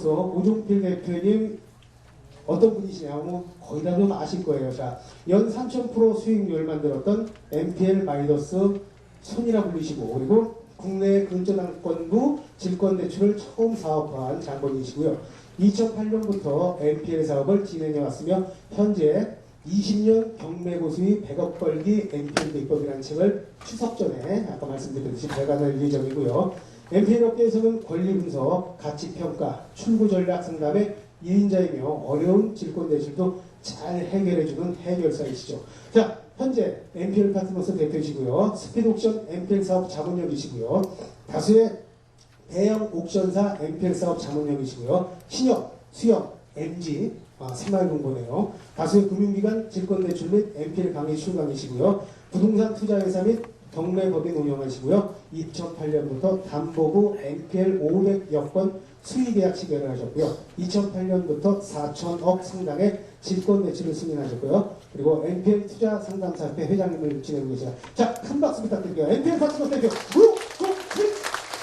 파트너로서 오종필 대표님 어떤 분이시냐면 거의 다 좀 아실 거예요. 자, 연 3,000% 수익률 만들었던 MPL 마이더스 손이라 불리시고, 그리고 국내 근저당권부 질권대출을 처음 사업화한 장본인이시고요. 2008년부터 MPL 사업을 진행해 왔으며 현재 20년 경매고수의 100억 벌기 MPL 대법이라는 책을 추석 전에 아까 말씀드렸듯이 발간할 예정이고요. MPL 업계에서는 권리 분석, 가치 평가, 출구 전략 상담의 2인자이며 어려운 질권대출도 잘 해결해주는 해결사이시죠. 자, 현재 MPL 파트너스 대표이시고요. 스피드 옥션 MPL 사업 자문역이시고요. 다수의 대형 옥션사 MPL 사업 자문역이시고요. 신협, 수협, MG, 새마을금고네요. 다수의 금융기관 질권대출 및 MPL 강의 출강이시고요. 부동산 투자회사 및 경매법인 운영하시고요. 2008년부터 담보부 MPL 500여 건 수의계약 체결을 하셨고요. 2008년부터 4천억 상당의 질권대출을 승인하셨고요. 그리고 MPL 투자 상담사협회 회장님을 지내고 계시다. 자, 큰 박수 부탁드릴게요. MPL 파트너 대표 우종필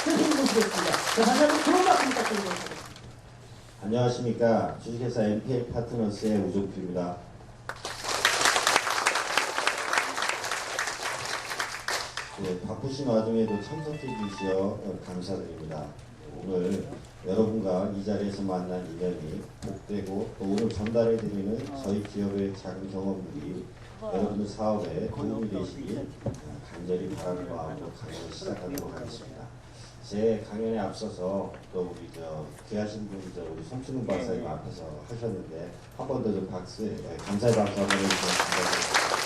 대표님 모시겠습니다. 자, 다시 한번 그런 박수 부탁드리겠습니다. 안녕하십니까. 주식회사 MPL 파트너스의 우종필입니다. 네, 바쁘신 와중에도 참석해 주시어 감사드립니다. 오늘 여러분과 이 자리에서 만난 인연이 복되고 또 오늘 전달해 드리는 저희 기업의 작은 경험들이 여러분의 사업에 도움이 되시길 간절히 바라는 마음으로 강연을 시작하도록 하겠습니다. 제 강연에 앞서서 또 우리 귀하신 분 우리 송춘웅 박사님 앞에서 하셨는데 한 번 더 좀 박수, 감사의 박수 한번 해주시면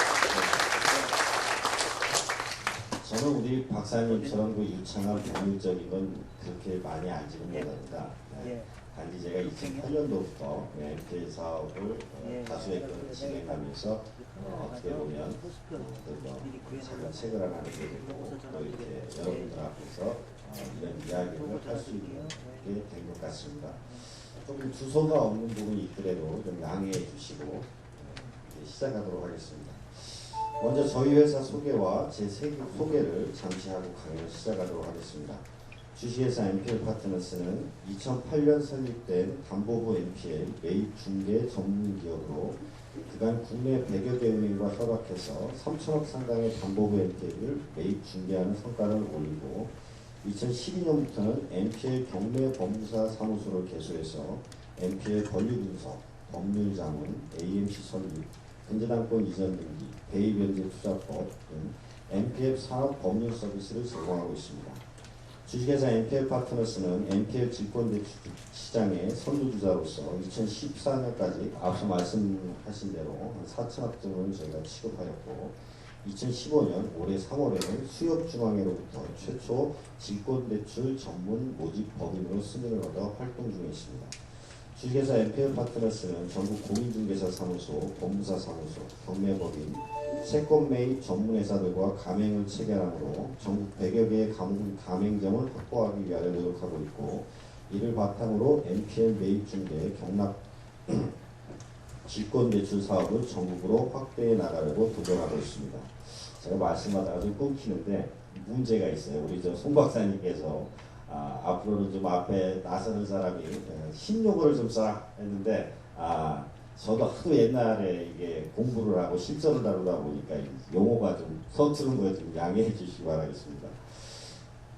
저는 우리 박사님처럼 그 유창한 법률적인 건 그렇게 많이 알지는 못합니다. 단지 제가 2008년도부터 MPL 사업을 다수의 건 진행하면서 어떻게 보면 작은 책을 하나 내게 되고 또 이렇게 여러분들 앞에서 이런 이야기를 할 수 있게 된 것 같습니다. 조금 주소가 없는 부분이 있더라도 좀 양해해 주시고 시작하도록 하겠습니다. 먼저 저희 회사 소개와 제 소개를 잠시 하고 강연을 시작하도록 하겠습니다. 주식회사 MPL 파트너스는 2008년 설립된 담보부 MPL 매입 중개 전문 기업으로 그간 국내 100여 개 은행과 협약해서 3천억 상당의 담보부 MPL을 매입 중개하는 성과를 올리고 2012년부터는 MPL 경매 법무사 사무소를 개소해서 MPL 권리 분석, 법률 자문, AMC 설립, 근저당권 이전 등기, 배입연재 투자법 등 MPL 산업 법률 서비스를 제공하고 있습니다. 주식회사 MPL 파트너스는 MPL 질권대출 시장의 선두주자로서 2014년까지 앞서 말씀하신 대로 한 4천억 정도를 저희가 취급하였고 2015년 올해 3월에는 수협중앙회로부터 최초 질권대출 전문 모집 법인으로 승인을 얻어 활동 중에 있습니다. 주식회사 MPL 파트너스는 전국 공인중개사 사무소, 법무사 사무소, 경매법인, 채권 매입 전문회사들과 가맹을 체결함으로 전국 100여 개의 가맹점을 확보하기 위하여 노력하고 있고 이를 바탕으로 MPL 매입 중개 경락 질권대출 사업을 전국으로 확대해 나가려고 도전하고 있습니다. 제가 말씀하다가 좀 끊기는데 문제가 있어요. 우리 송 박사님께서 앞으로는 좀 앞에 나서는 사람이 신용어를 좀 써라 했는데 저도 하도 옛날에 이게 공부를 하고 실전을 다루다 보니까 용어가 좀 서투른 거에 좀 양해해 주시기 바라겠습니다.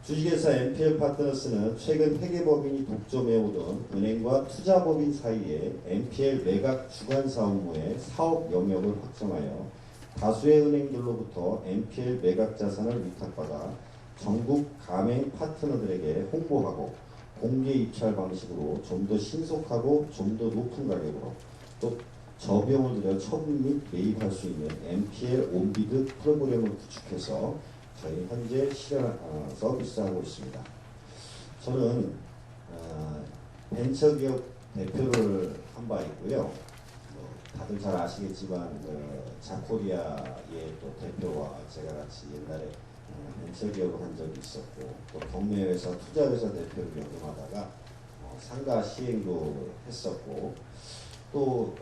주식회사 MPL 파트너스는 최근 회계법인이 독점해오던 은행과 투자법인 사이에 MPL 매각 주관사 업무의 사업 영역을 확정하여 다수의 은행들로부터 MPL 매각 자산을 위탁받아 전국 가맹 파트너들에게 홍보하고 공개 입찰 방식으로 좀 더 신속하고 좀 더 높은 가격으로 또 저비용을 들여 처분 및 매입할 수 있는 MPL 온비드 프로그램을 구축해서 저희 현재 서비스하고 있습니다. 저는 벤처기업 대표를 한 바 있고요. 다들 잘 아시겠지만 자코리아의 또 대표와 제가 같이 옛날에 벤처기업을 한 적이 있었고 또 경매회사, 투자회사 대표를 역임하다가 상가 시행도 했었고 또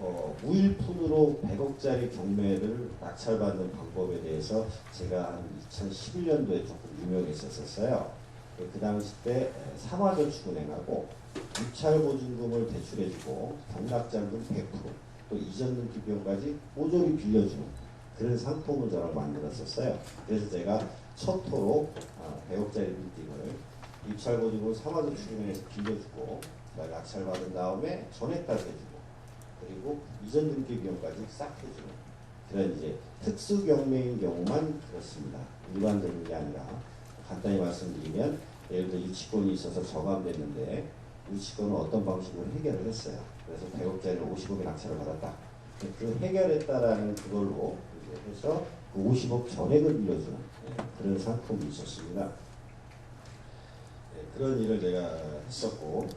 무일푼으로 100억짜리 경매를 낙찰받는 방법에 대해서 제가 한 2011년도에 조금 유명했었어요. 그 당시 때 삼화저축은행하고 입찰 보증금을 대출해주고 반납자금 100%, 또 이전 등기 비용까지 모조리 빌려주는 그런 상품을 저랑 만들었었어요. 그래서 제가 첫 토로 100억짜리 빌딩을 입찰 보증금을 사마저축은행에서 빌려주고 낙찰 받은 다음에 전액까지 해주고 그리고 이전 등기 비용까지 싹 해주는 그런 이제 특수 경매인 경우만 그렇습니다. 일반적인 게 아니라 간단히 말씀드리면 예를 들어 유치권이 있어서 저감됐는데 유치권은 어떤 방식으로 해결을 했어요. 그래서 100억짜리를 50억에 낙찰을 받았다. 그 해결했다라는 그걸로 이제 해서 그 50억 전액을 빌려주는 그런 상품이 있었습니다. 그런 일을 제가 했었고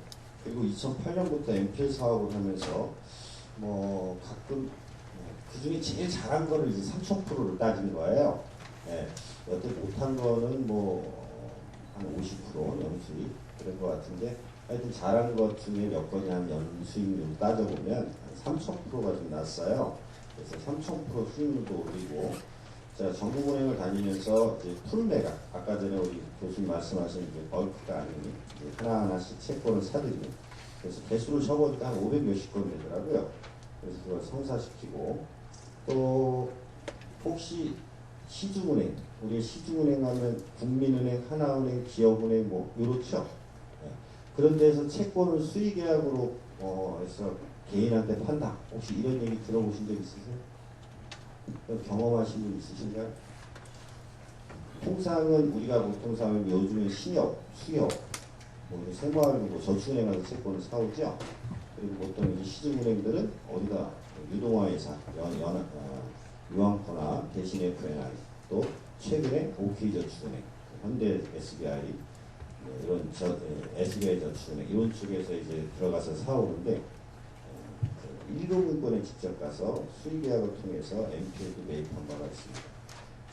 그리고 2008년부터 MPL 사업을 하면서 뭐 가끔 그 중에 제일 잘한 거를 이제 3000%를 따진 거예요. 여태 못한 거는 뭐 한 50% 연수익 그런 것 같은데 하여튼 잘한 것 중에 몇 건이 한 연수익률 따져보면 3000%가 좀 났어요. 그래서 3000% 수익률도 올리고 제가 전국은행을 다니면서 이제 풀매각 아까 전에 우리 교수님 말씀하신 그 벌크가 아닌 하나하나씩 채권을 사들이는 그래서 개수를 쳐보니까 한 500 몇십 건 되더라고요. 그래서 그걸 성사시키고 또 혹시 시중은행 우리 시중은행 하면 국민은행, 하나은행, 기업은행 뭐 이렇죠. 그런 데서 채권을 수의계약으로 해서 개인한테 판다. 혹시 이런 얘기 들어보신 적 있으세요? 경험하신 분 있으신가요? 통상은 우리가 보통 사면 요즘에 신협, 수협, 뭐 생활금고 저축은행 가서 채권을 사오죠. 그리고 보통 이제 시중은행들은 어디다 유동화회사, 유황코나 대신FNI 또 최근에 OK저축은행, 현대 SBI 이런 SBI 저축은행 이런 쪽에서 이제 들어가서 사오는데 일금증권에 직접 가서 수의계약을 통해서 MPL도 매입한 바가 있습니다.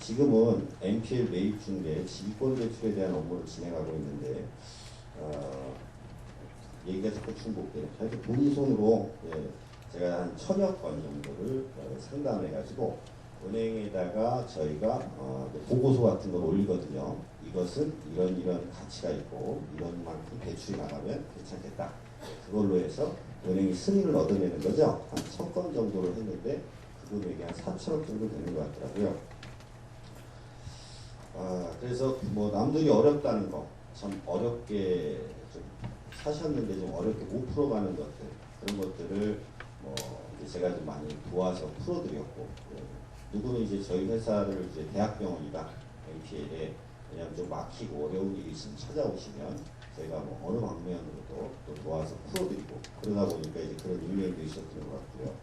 지금은 MPL 매입 중에 지권 대출에 대한 업무를 진행하고 있는데 얘기가 자꾸 중복돼요. 사실 본인 손으로 제가 한 1000여 건 정도를 상담해가지고 은행에다가 저희가 보고서 같은 걸 올리거든요. 이것은 이런 가치가 있고 이런 만큼 대출이 나가면 괜찮겠다. 그걸로 해서 은행이 승인을 얻어내는 거죠. 한 1000건 정도를 했는데 그 금액이 한 4천억 정도 되는 것 같더라고요. 그래서 뭐 남들이 어렵다는 거 참 어렵게 좀 사셨는데 좀 어렵게 못 풀어가는 것들 그런 것들을 뭐 이제 제가 좀 많이 도와서 풀어드렸고 누구는 이제 저희 회사를 이제 대학병원이다 MPL에 왜냐하면 좀 막히고 어려운 일이 있으면 찾아오시면 저희가 뭐 어느 방면으로도 또 도와서 풀어드리고 그러다 보니까 이제 그런 인맥도 있었던 것 같고요.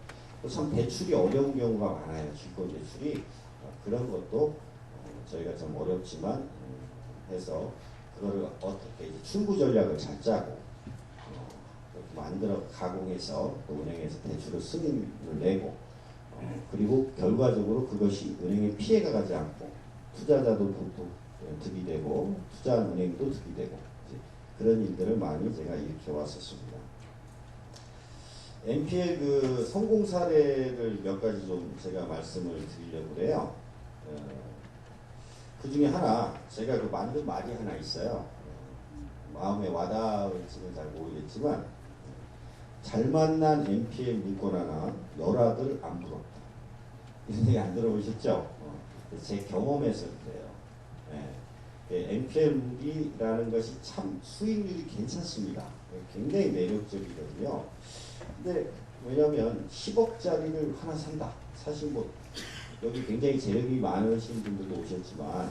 또 참 대출이 어려운 경우가 많아요. 주권 대출이 그런 것도 저희가 좀 어렵지만 해서 그거를 어떻게 이제 충구 전략을 잘 짜고 만들어 가공해서 또 은행에서 대출을 승인을 내고 그리고 결과적으로 그것이 은행에 피해가 가지 않고 투자자도 득이 되고 투자한 은행도 득이 되고 그런 일들을 많이 제가 일으켜 왔었습니다. MPL 그 성공 사례를 몇 가지 좀 제가 말씀을 드리려고 그래요. 그 중에 하나 제가 그 만든 말이 하나 있어요. 마음에 와닿을지는 잘 모르겠지만 잘 만난 MPL 물건 하나 열아들 안 부럽다. 이런 얘기 안 들어보셨죠? 제 경험에서 그래요. MPL 무기라는 것이 참 수익률이 괜찮습니다. 굉장히 매력적이거든요. 근데 왜냐하면 10억짜리를 하나 산다. 사실 뭐 여기 굉장히 재력이 많으신 분들도 오셨지만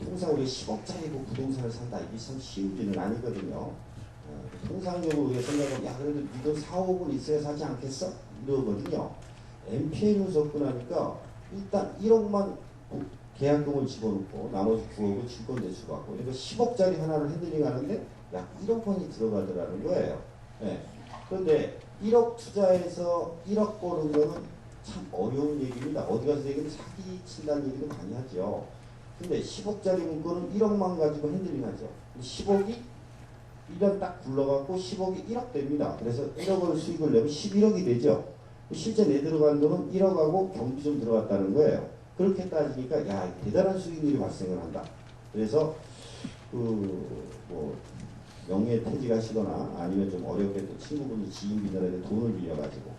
통상 우리 10억짜리 부동산을 산다 이게 참 쉬운 일은 아니거든요. 통상적으로 우리가 생각하면 야 그래도 니돈 4, 5억 있어야 사지 않겠어? 이러거든요. MPL로 접근하니까 일단 1억만 계약금을 집어넣고 나머지 9억을 증권대출 받고 그러니까 10억짜리 하나를 핸들링 하는데 약 1억 원이 들어가더라는 거예요. 그런데 1억 투자해서 1억 버는 거는 참 어려운 얘기입니다. 어디 가서 얘기는 사기 친다는 얘기도 많이 하죠. 근데 10억짜리 문건은 1억만 가지고 핸들링 하죠. 10억이 1년 딱 굴러갖고 10억이 1억 됩니다. 그래서 1억을 수익을 내면 11억이 되죠. 실제 내 들어간 돈은 1억하고 경비 좀 들어갔다는 거예요. 그렇게 따지니까 대단한 수익률이 발생을 한다. 그래서 뭐 영예 퇴직하시거나 아니면 좀 어렵게 또 친구분이 지인분들한테 돈을 빌려가지고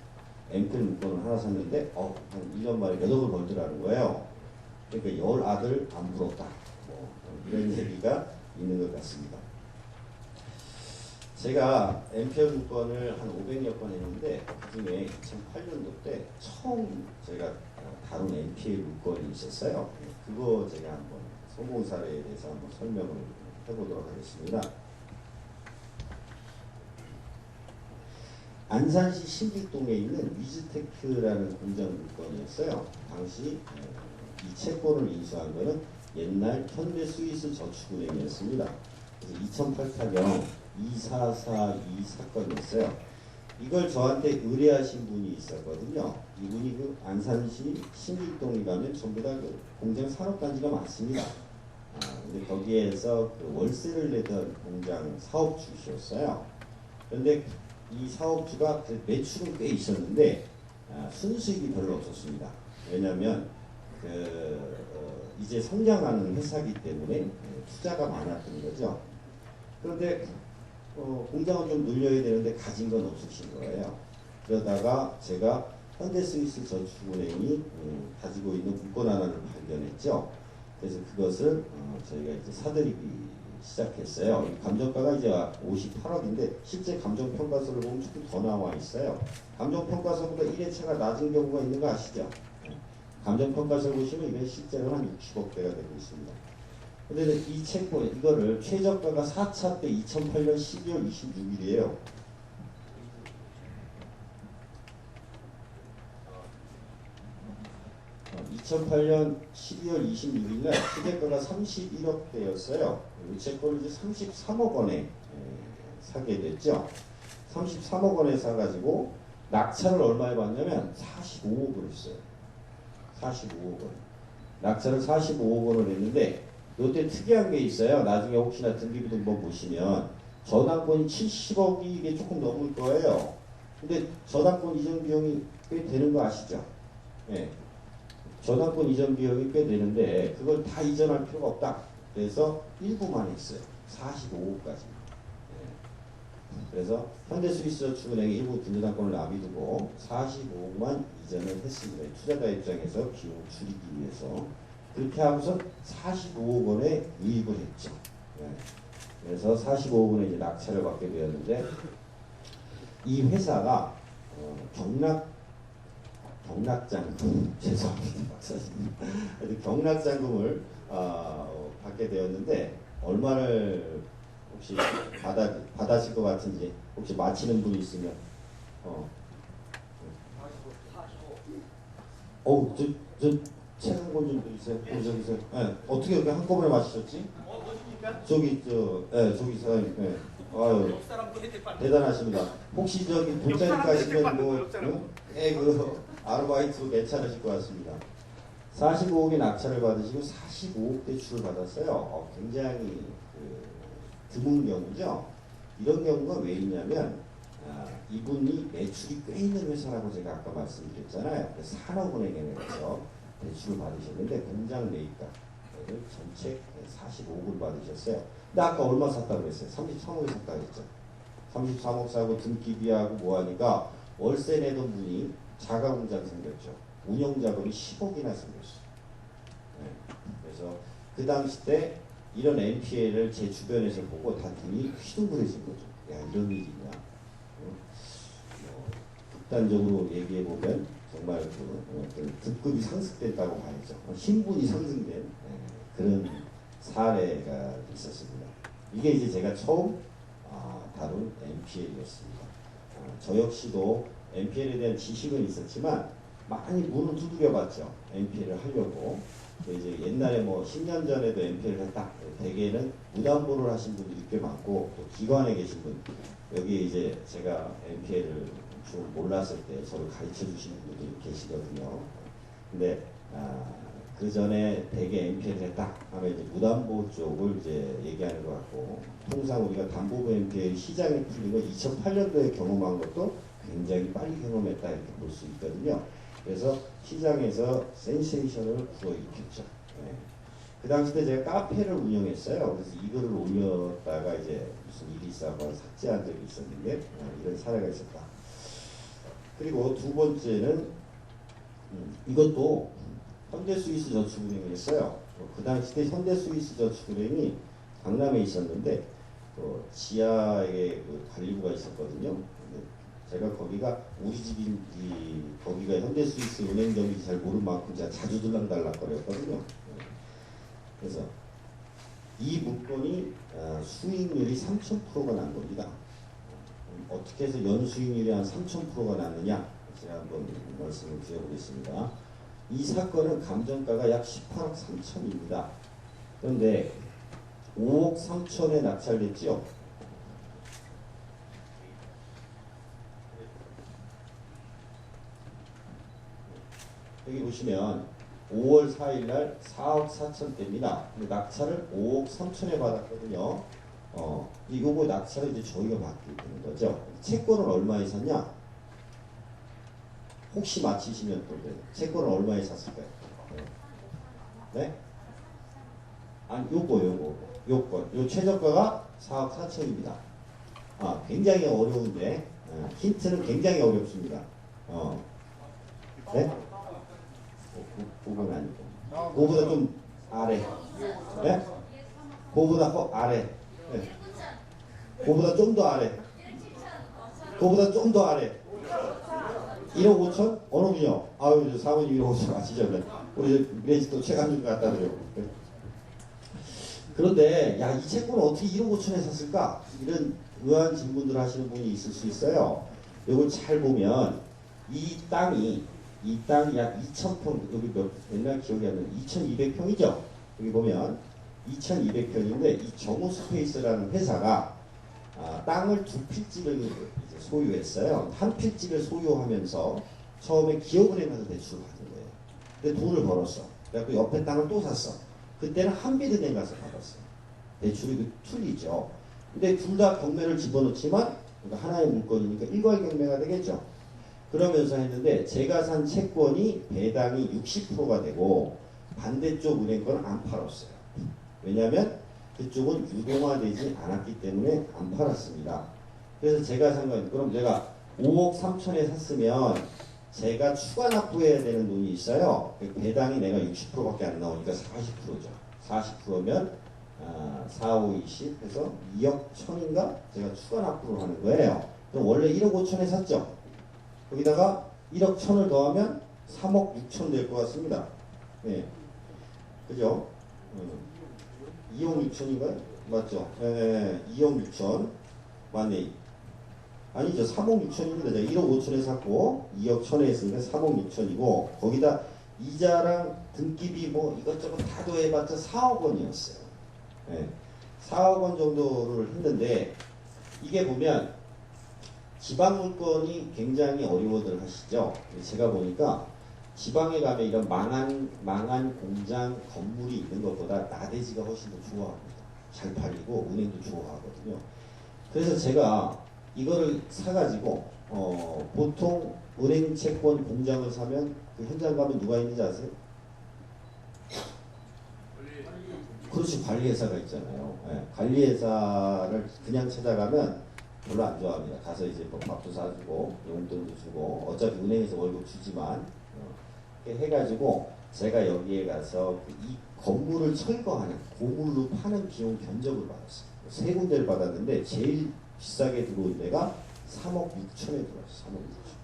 MPL 물건을 하나 샀는데 한 1년 만에 몇 억을 벌더라는 거예요. 그러니까 열 아들 안 부럽다. 뭐 이런 얘기가 있는 것 같습니다. 제가 MPL 물건을 한 500여 건 했는데 그중에 2008년도 때 처음 제가 다룬 MPL 물건이 있었어요. 그거 제가 한번 성공 사례에 대해서 한번 설명을 해보도록 하겠습니다. 안산시 신길동에 있는 위즈테크라는 공장 물건이었어요. 당시 이 채권을 인수한 거는 옛날 현대 스위스 저축은행이었습니다. 그래서 2008타경 2442 사건이었어요. 이걸 저한테 의뢰하신 분이 있었거든요. 이분이 그 안산시 신길동에 가면 전부 다 그 공장 산업단지가 많습니다. 근데 거기에서 그 월세를 내던 공장 사업주셨어요. 그런데 이 사업주가 그 매출은 꽤 있었는데 순수익이 별로 없었습니다. 왜냐하면 이제 성장하는 회사이기 때문에 투자가 많았던 거죠. 그런데 공장을 좀 늘려야 되는데 가진 건 없으신 거예요. 그러다가 제가 현대스위스 저축은행이 가지고 있는 물건 하나를 발견했죠. 그래서 그것을 저희가 이제 사들이기 시작했어요. 이 감정가가 이제 58억인데 실제 감정평가서를 보면 조금 더 나와 있어요. 감정평가서보다 1회차가 낮은 경우가 있는 거 아시죠? 감정평가서를 보시면 이게 실제로 한 60억대가 되고 있습니다. 근데 이 채권, 이거를 최저가가 4차 때 2008년 12월 26일이에요. 2008년 12월 26일 날 시대가가 31억대였어요. 이 채권을 이제 33억 원에 사게 됐죠. 33억 원에 사가지고 낙찰을 얼마에 받냐면 45억을 했어요. 45억 원. 낙찰을 45억 원을 했는데 이때 특이한 게 있어요. 나중에 혹시나 등기부등 한번 보시면 저당권이 70억이 이게 조금 넘을 거예요. 근데 저당권 이전 비용이 꽤 되는 거 아시죠? 네. 저당권 이전 비용이 꽤 되는데 그걸 다 이전할 필요가 없다. 그래서 일부만 했어요. 45억까지. 그래서 현대스위스저축은행이 일부 빈저당권을 놔두고 45억만 이전을 했습니다. 투자자 입장에서 비용을 줄이기 위해서. 그렇게 하고서 45억 원에 유입을 했죠. 그래서 45억 원에 이제 낙찰을 받게 되었는데 이 회사가 경락장금 죄송합니다 박사님 경락장금을 받게 되었는데 얼마를 혹시 받으실 것 같은지 혹시 맞히는 분이 있으면 저 책 한 권 좀 드리세요. 저기서 어떻게 이렇게 한꺼번에 맞히셨지? 저기 저기 사장님 아유 대단하십니다. 혹시 저기 본자니까 하시면 그 아르바이트 괜찮으실 것 같습니다. 45억의 낙찰을 받으시고 45억 대출을 받았어요. 굉장히 드문 경우죠. 이런 경우가 왜 있냐면 이분이 매출이 꽤 있는 회사라고 제가 아까 말씀드렸잖아요. 산업은행에서 대출을 받으셨는데 공장 매입가를 전체 45억을 받으셨어요. 근데 아까 얼마 샀다고 그랬어요? 33억에 샀다고 했죠. 33억 사고 등기비하고 뭐하니까 월세 내던 분이 자가공장 생겼죠. 운영자금이 10억이나 생겼어요. 그래서 그 당시 때 이런 NPL을 제 주변에서 보고 다 눈이 휘둥그레진 거죠. 야 이런 일이 있냐. 극단적으로 얘기해보면 정말 등급이 상승됐다고 봐야죠. 신분이 상승된 그런 사례가 있었습니다. 이게 이제 제가 처음 다룬 NPL이었습니다. 저 역시도 NPL에 대한 지식은 있었지만 많이 문을 두드려봤죠. NPL을 하려고. 이제 옛날에 뭐 10년 전에도 NPL을 했다. 대개는 무담보를 하신 분들이 꽤 많고 또 기관에 계신 분 여기 이제 제가 NPL을 좀 몰랐을 때 저를 가르쳐 주시는 분들이 계시거든요. 근데 그 전에 대개 NPL을 했다 하면 이제 무담보 쪽을 이제 얘기하는 것 같고 통상 우리가 담보부 NPL 시장에 풀린 건 2008년도에 경험한 것도 굉장히 빨리 경험했다 이렇게 볼 수 있거든요. 그래서 시장에서 센세이션을 불어일으켰죠. 그 당시 때 제가 카페를 운영했어요. 그래서 이거를 올렸다가 이제 무슨 일이 있어서 삭제한 적이 있었는데 이런 사례가 있었다. 그리고 두 번째는 이것도 현대스위스 저축은행이 했어요. 그 당시 때 현대스위스 저축은행이 강남에 있었는데 지하에 그 관리부가 있었거든요. 근데 제가 거기가 우리 집인지 거기가 현대스위스 은행점인지 잘 모르는 만큼 제가 자주 들락달락거렸거든요. 그래서 이 물건이 수익률이 3,000%가 난 겁니다. 어떻게 해서 연수익률이 한 3,000%가 났느냐? 제가 한번 말씀을 드려보겠습니다. 이 사건은 감정가가 약 18억 3천입니다. 그런데 5억 3천에 낙찰됐죠. 여기 보시면 5월 4일 날 4억 4천대입니다. 낙찰을 5억 3천에 받았거든요. 요거 낙찰을 이제 저희가 받게 되는 거죠. 채권을 얼마에 샀냐? 혹시 맞히시면 또 채권을 얼마에 샀을까요? 네? 아니 요건 요 최저가가 4억 4천입니다. 굉장히 어려운데 힌트는 굉장히 어렵습니다. 네? 그건 아니고 그거보다 좀 아래. 네? 그거보다 아래. 네. 그거보다 좀 더 아래. 그거보다 좀 더 아래. 1억 5천? 어느 분이요? 아유, 사모님 1억 5천 아시죠? 우리 레지도 최강준 갖다 드려요. 그런데, 야, 이 채권을 어떻게 1억 5천에 샀을까? 이런 의아한 질문들 하시는 분이 있을 수 있어요. 이걸 잘 보면, 이 땅이 약 2,000평, 여기 옛날 기억이 안 나는데, 2,200평이죠? 여기 보면, 2,200평인데, 이 정우스페이스라는 회사가 땅을 두 필지를 소유했어요. 한 필지를 소유하면서 처음에 기업은행에서 대출을 받은 거예요. 근데 돈을 벌었어. 그래갖고 옆에 땅을 또 샀어. 그때는 한빛은행 가서 받았어요. 대출이 틀리죠. 근데 둘 다 경매를 집어넣지만 그러니까 하나의 물건이니까 일괄경매가 되겠죠. 그러면서 했는데 제가 산 채권이 배당이 60%가 되고 반대쪽 은행 거는 안 팔았어요. 왜냐하면 그쪽은 유동화되지 않았기 때문에 안 팔았습니다. 그래서 제가 산 건, 그럼 내가 5억 3천에 샀으면 제가 추가 납부해야 되는 돈이 있어요. 배당이 내가 60%밖에 안 나오니까 40%죠. 40%면 4, 5, 20 해서 2억 1천인가? 제가 추가 납부를 하는 거예요. 그럼 원래 1억 5천에 샀죠. 거기다가 1억 1천을 더하면 3억 6천 될 것 같습니다. 네. 그죠? 2억 6천인가요? 맞죠? 네, 2억 6천. 맞네. 아니죠. 3억 6천입니다. 제가 1억 5천에 샀고 2억 1천에 했으니까 3억 6천이고 거기다 이자랑 등기비 뭐 이것저것 다 더해봤자 4억 원이었어요. 네. 4억 원 정도를 했는데 이게 보면 지방 물건이 굉장히 어려워들 하시죠. 제가 보니까 지방에 가면 이런 망한 공장 건물이 있는 것보다 나대지가 훨씬 더 좋아합니다. 잘 팔리고 은행도 좋아하거든요. 그래서 제가 이거를 사가지고 보통 은행 채권 공장을 사면 그 현장 가면 누가 있는지 아세요? 그렇지, 관리회사가 있잖아요. 네, 관리회사를 그냥 찾아가면 별로 안 좋아합니다. 가서 이제 뭐 밥도 사주고 용돈도 주고 어차피 은행에서 월급 주지만 이렇게 해가지고 제가 여기에 가서 이 건물을 철거하는 고물로 파는 비용 견적을 받았어요. 세 군데를 받았는데 제일 비싸게 들어온 데가 3억 6천에 들어왔어요. 3억 6천.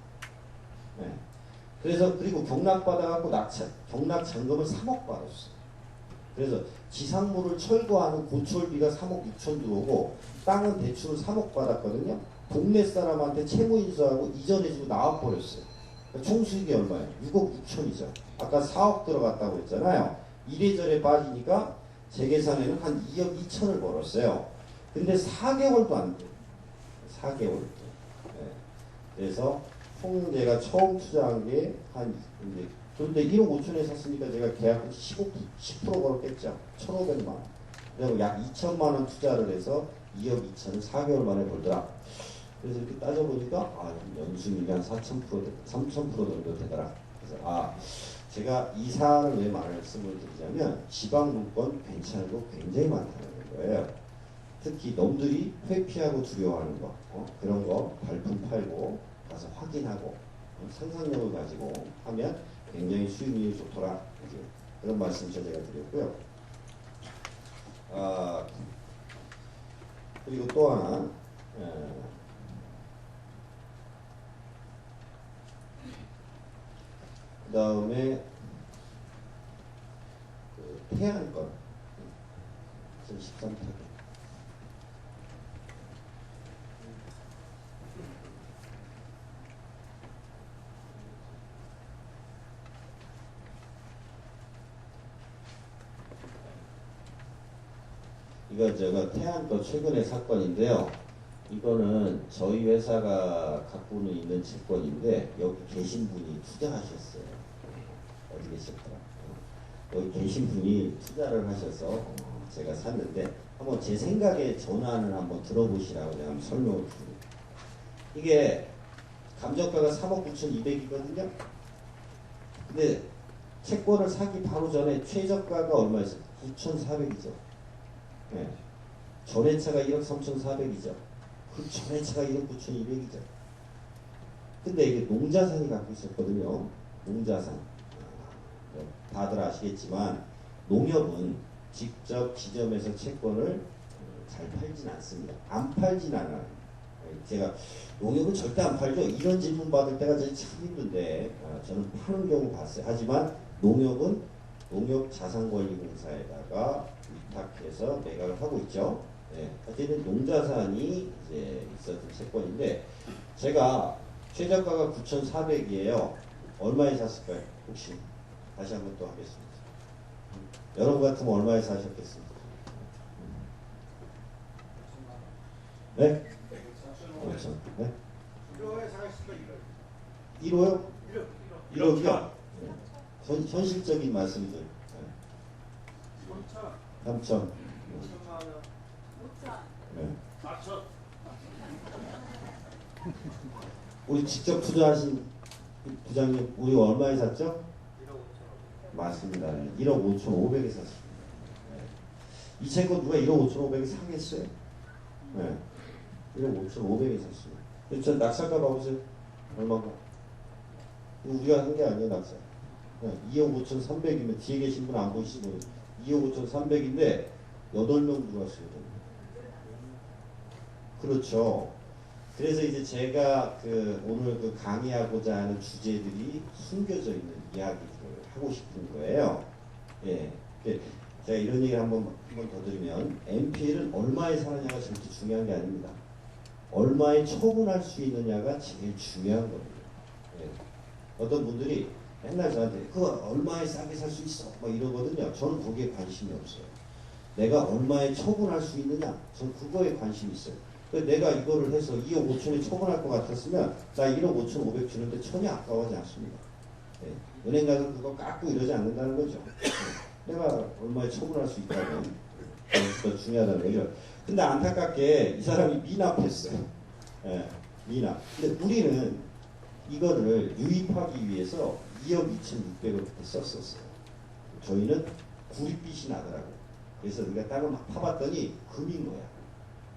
네. 그래서 그리고 경락 받아갖고 경락 잔금을 3억 받았어요. 그래서 지상물을 철거하는 고철비가 3억 6천 들어오고 땅은 대출을 3억 받았거든요. 동네 사람한테 채무인수하고 이전해주고 나와버렸어요. 그러니까 총 수익이 얼마예요? 6억 6천이죠. 아까 4억 들어갔다고 했잖아요. 이래저래 빠지니까 제 계산에는 한 2억 2천을 벌었어요. 근데 4개월도 안 돼요. 4개월. 네. 그래서 총 제가 처음 투자한 게 한 이제 그런데 1억 5천에 샀으니까 제가 계약 10% 벌었겠죠. 1,500만 원. 그리고 약 2천만 원 투자를 해서 2억 2천을 4개월 만에 벌더라. 그래서 이렇게 따져보니까 연수익이 한 4,000%, 3,000% 정도 되더라. 그래서 제가 이 사안을 왜 말씀을 드리자면 지방 물건 괜찮은 거 굉장히 많다는 거예요. 특히 놈들이 회피하고 두려워하는 거, 그런 거 발품 팔고 가서 확인하고 상상력을 가지고 하면 굉장히 수익률이 좋더라. 이제 그런 말씀 제가 드렸고요. 그리고 또 하나, 그 다음에 그 태양권 2013타격. 이거 제가 태안권 최근의 사건인데요. 이거는 저희 회사가 갖고는 있는 채권인데 여기 계신 분이 투자하셨어요. 어디 계셨더라? 여기 계신 분이 투자를 하셔서 제가 샀는데 한번 제 생각에 전환을 한번 들어보시라고 제가 한번 설명을 드립니다. 이게 감정가가 3억 9,200이거든요. 근데 채권을 사기 바로 전에 최저가가 얼마였어요? 9,400이죠. 네. 전회차가 1억 3,400이죠. 그 전회차가 1억 9,200이죠. 근데 이게 농자산이 갖고 있었거든요. 농자산. 다들 아시겠지만 농협은 직접 지점에서 채권을 잘 팔진 않습니다. 안 팔진 않아요. 제가 농협은 절대 안 팔죠. 이런 질문 받을 때가 참 힘든데 저는 파는 경우 봤어요. 하지만 농협은 농협자산관리공사에다가 위탁해서 매각을 하고 있죠. 네. 어쨌든 농자산이 이제 있었던 채권인데 제가 최저가가 9,400이에요. 얼마에 샀을까요? 혹시 다시 한번 또 하겠습니다. 여러분 같으면 얼마에 사셨겠습니까? 네? 5천. 네? 1호에 사셨으니까 1호. 1호요? 1호. 1억이요? 네. 현실적인 말씀들. 3천. 5천만 원. 네. 4천. 우리 직접 투자하신 부장님, 우리 얼마에 샀죠? 1억 5천. 맞습니다. 1억 5,500에 샀습니다. 네. 이 채권 누가 1억 5,500에 사겠어요? 네. 1억 5,500에 샀습니다. 저 낙찰가 봐보세요. 얼마가? 우리가 한 게 아니에요, 낙찰. 네. 2억 5,300이면 뒤에 계신 분 안 보이시고 2억 5,300인데 8명 들어왔어요. 그렇죠. 그래서 이제 제가 오늘 강의하고자 하는 주제들이 숨겨져 있는 이야기들을 하고 싶은 거예요. 예. 제가 이런 얘기를 한번 더 드리면 NPL은 얼마에 사느냐가 절대 중요한 게 아닙니다. 얼마에 처분할 수 있느냐가 제일 중요한 겁니다. 예. 어떤 분들이 맨날 저한테 그거 얼마에 싸게 살 수 있어? 막 이러거든요. 저는 거기에 관심이 없어요. 내가 얼마에 처분할 수 있느냐? 저는 그거에 관심이 있어요. 내가 이거를 해서 2억 5천에 처분할 것 같았으면 나 1억 5천 5백 주는데 전혀 아까워하지 않습니다. 네. 은행 가서 그거 깎고 이러지 않는다는 거죠. 네. 내가 얼마에 처분할 수 있다면 더 중요하다는 거죠. 근데 안타깝게 이 사람이 미납했어요. 네. 미납. 근데 우리는 이거를 유입하기 위해서 2억 2,600을 그때 썼었어요. 저희는 구릿빛이 나더라고요. 그래서 우리가 땅을 막 파봤더니 금인 거야.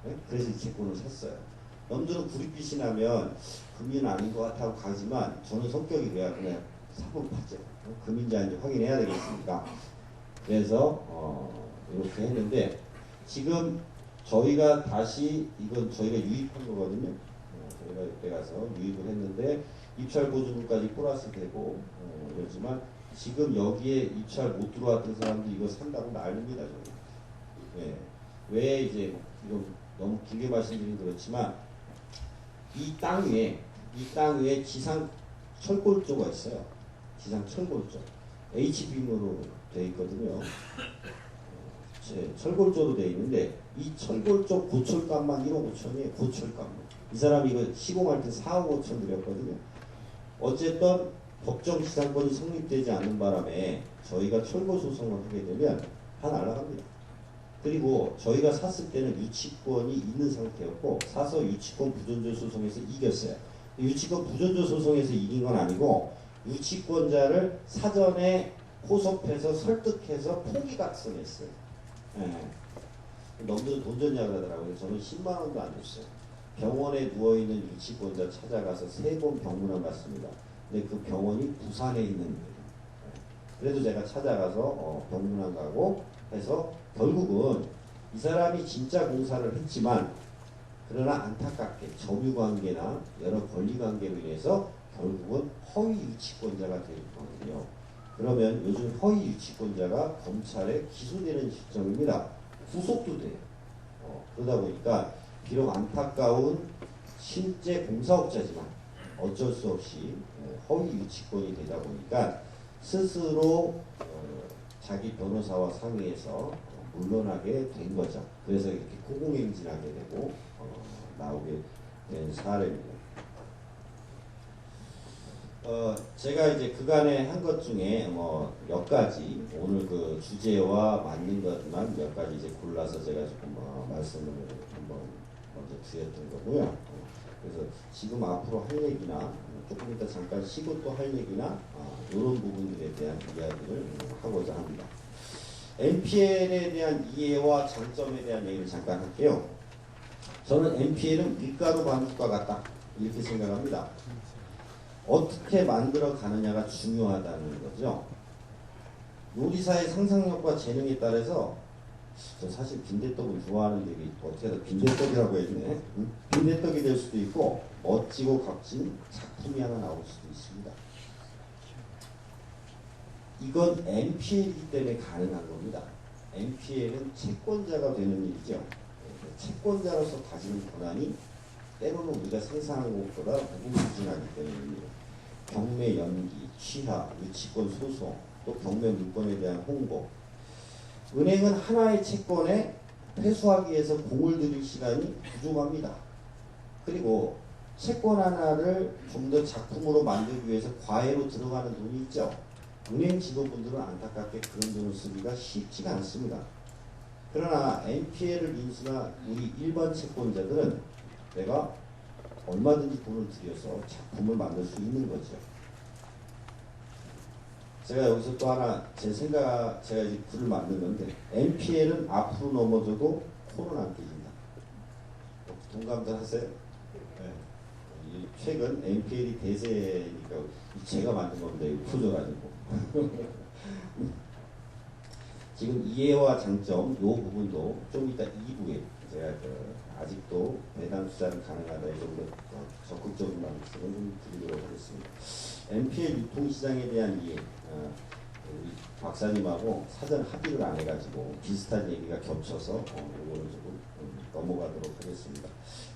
네? 그래서 이 채권을 샀어요. 남들은 구릿빛이 나면 금은 아닌 것 같다고 가지만 저는 성격이 그냥 사본 파죠. 금인지 아닌지 확인해야 되겠습니까? 그래서 이렇게 했는데 지금 저희가 다시 이건 저희가 유입한 거거든요. 저희가 이때 가서 유입을 했는데 입찰 보증금까지 플러스 되고 그렇지만 지금 여기에 입찰 못 들어왔던 사람도 이거 산다고 난립니다. 네. 왜 이제 이건 너무 길게 말씀드리긴 그렇지만 이 땅 위에 지상 철골조가 있어요. 지상 철골조 H빔으로 되어 있거든요. 철골조로 되어 있는데 이 철골조 고철값만 1억 5천이에요. 고철값만. 이 사람이 이거 시공할 때 4억 5천 들였거든요. 어쨌든 법정지상권이 성립되지 않는 바람에 저희가 철거 소송을 하게 되면 다 날아갑니다. 그리고 저희가 샀을 때는 유치권이 있는 상태였고 사서 유치권 부존조 소송에서 이겼어요. 유치권 부존조 소송에서 이긴 건 아니고 유치권자를 사전에 포섭해서 설득해서 포기각성했어요. 네. 놈들은 돈 줬냐 그러더라고요. 저는 10만 원도 안 줬어요. 병원에 누워있는 유치권자 찾아가서 3번 병문안 갔습니다. 근데 그 병원이 부산에 있는 거예요. 그래도 제가 찾아가서 병문안 가고 해서 결국은 이 사람이 진짜 공사를 했지만 그러나 안타깝게 점유관계나 여러 권리관계로 인해서 결국은 허위 유치권자가 되거든요. 그러면 요즘 허위 유치권자가 검찰에 기소되는 시점입니다. 구속도 돼요. 그러다 보니까 비록 안타까운 실제 공사업자지만 어쩔 수 없이 허위 유치권이 되다 보니까 스스로 자기 변호사와 상의해서 물러나게 된 거죠. 그래서 이렇게 고공행진하게 되고 나오게 된 사례입니다. 제가 이제 그간에 한 것 중에 몇 가지 오늘 그 주제와 맞는 것만 몇 가지 이제 골라서 제가 조금 말씀을 한번 먼저 드렸던 거고요. 그래서 지금 앞으로 할 얘기나 조금 이따 잠깐 쉬고 또 할 얘기나 이런 부분들에 대한 이야기를 하고자 합니다. NPL에 대한 이해와 장점에 대한 얘기를 잠깐 할게요. 저는 NPL은 밀가루 반죽과 같다 이렇게 생각합니다. 어떻게 만들어 가느냐가 중요하다는 거죠. 요리사의 상상력과 재능에 따라서 저 사실 빈대떡을 좋아하는데 어떻게 해서 빈대떡이라고 했네. 빈대떡이 될 수도 있고 멋지고 값진 작품이 하나 나올 수도 있습니다. 이건 NPL이기 때문에 가능한 겁니다. NPL은 채권자가 되는 일이죠. 채권자로서 가지는 권한이 때로는 우리가 상상한 것보다 무궁무진하기 때문입니다. 경매 연기, 취하, 유치권 소송, 또 경매 물건에 대한 홍보. 은행은 하나의 채권에 회수하기 위해서 공을 들일 시간이 부족합니다. 그리고 채권 하나를 좀 더 작품으로 만들기 위해서 과외로 들어가는 돈이 있죠. 은행 직원분들은 안타깝게 그런 돈을 쓰기가 쉽지가 않습니다. 그러나 NPL을 인수나 우리 일반 채권자들은 내가 얼마든지 돈을 들여서 작품을 만들 수 있는 거죠. 제가 여기서 또 하나 제가 이제 글을 만드는데 NPL은 앞으로 넘어져도 코는 안 깨진다. 동감들 하세요? 네. 최근 NPL이 대세니까 제가 만든 건데 풀어가지고 지금 이해와 장점 이 부분도 좀 이따 2부에 제가 아직도 배당 투자는 가능하다 이 정도 적극적인 말씀을 좀 드리도록 하겠습니다. NPL 유통시장에 대한 이해 우리 박사님하고 사전 합의를 안 해가지고 비슷한 얘기가 겹쳐서 이거는 조금 넘어가도록 하겠습니다.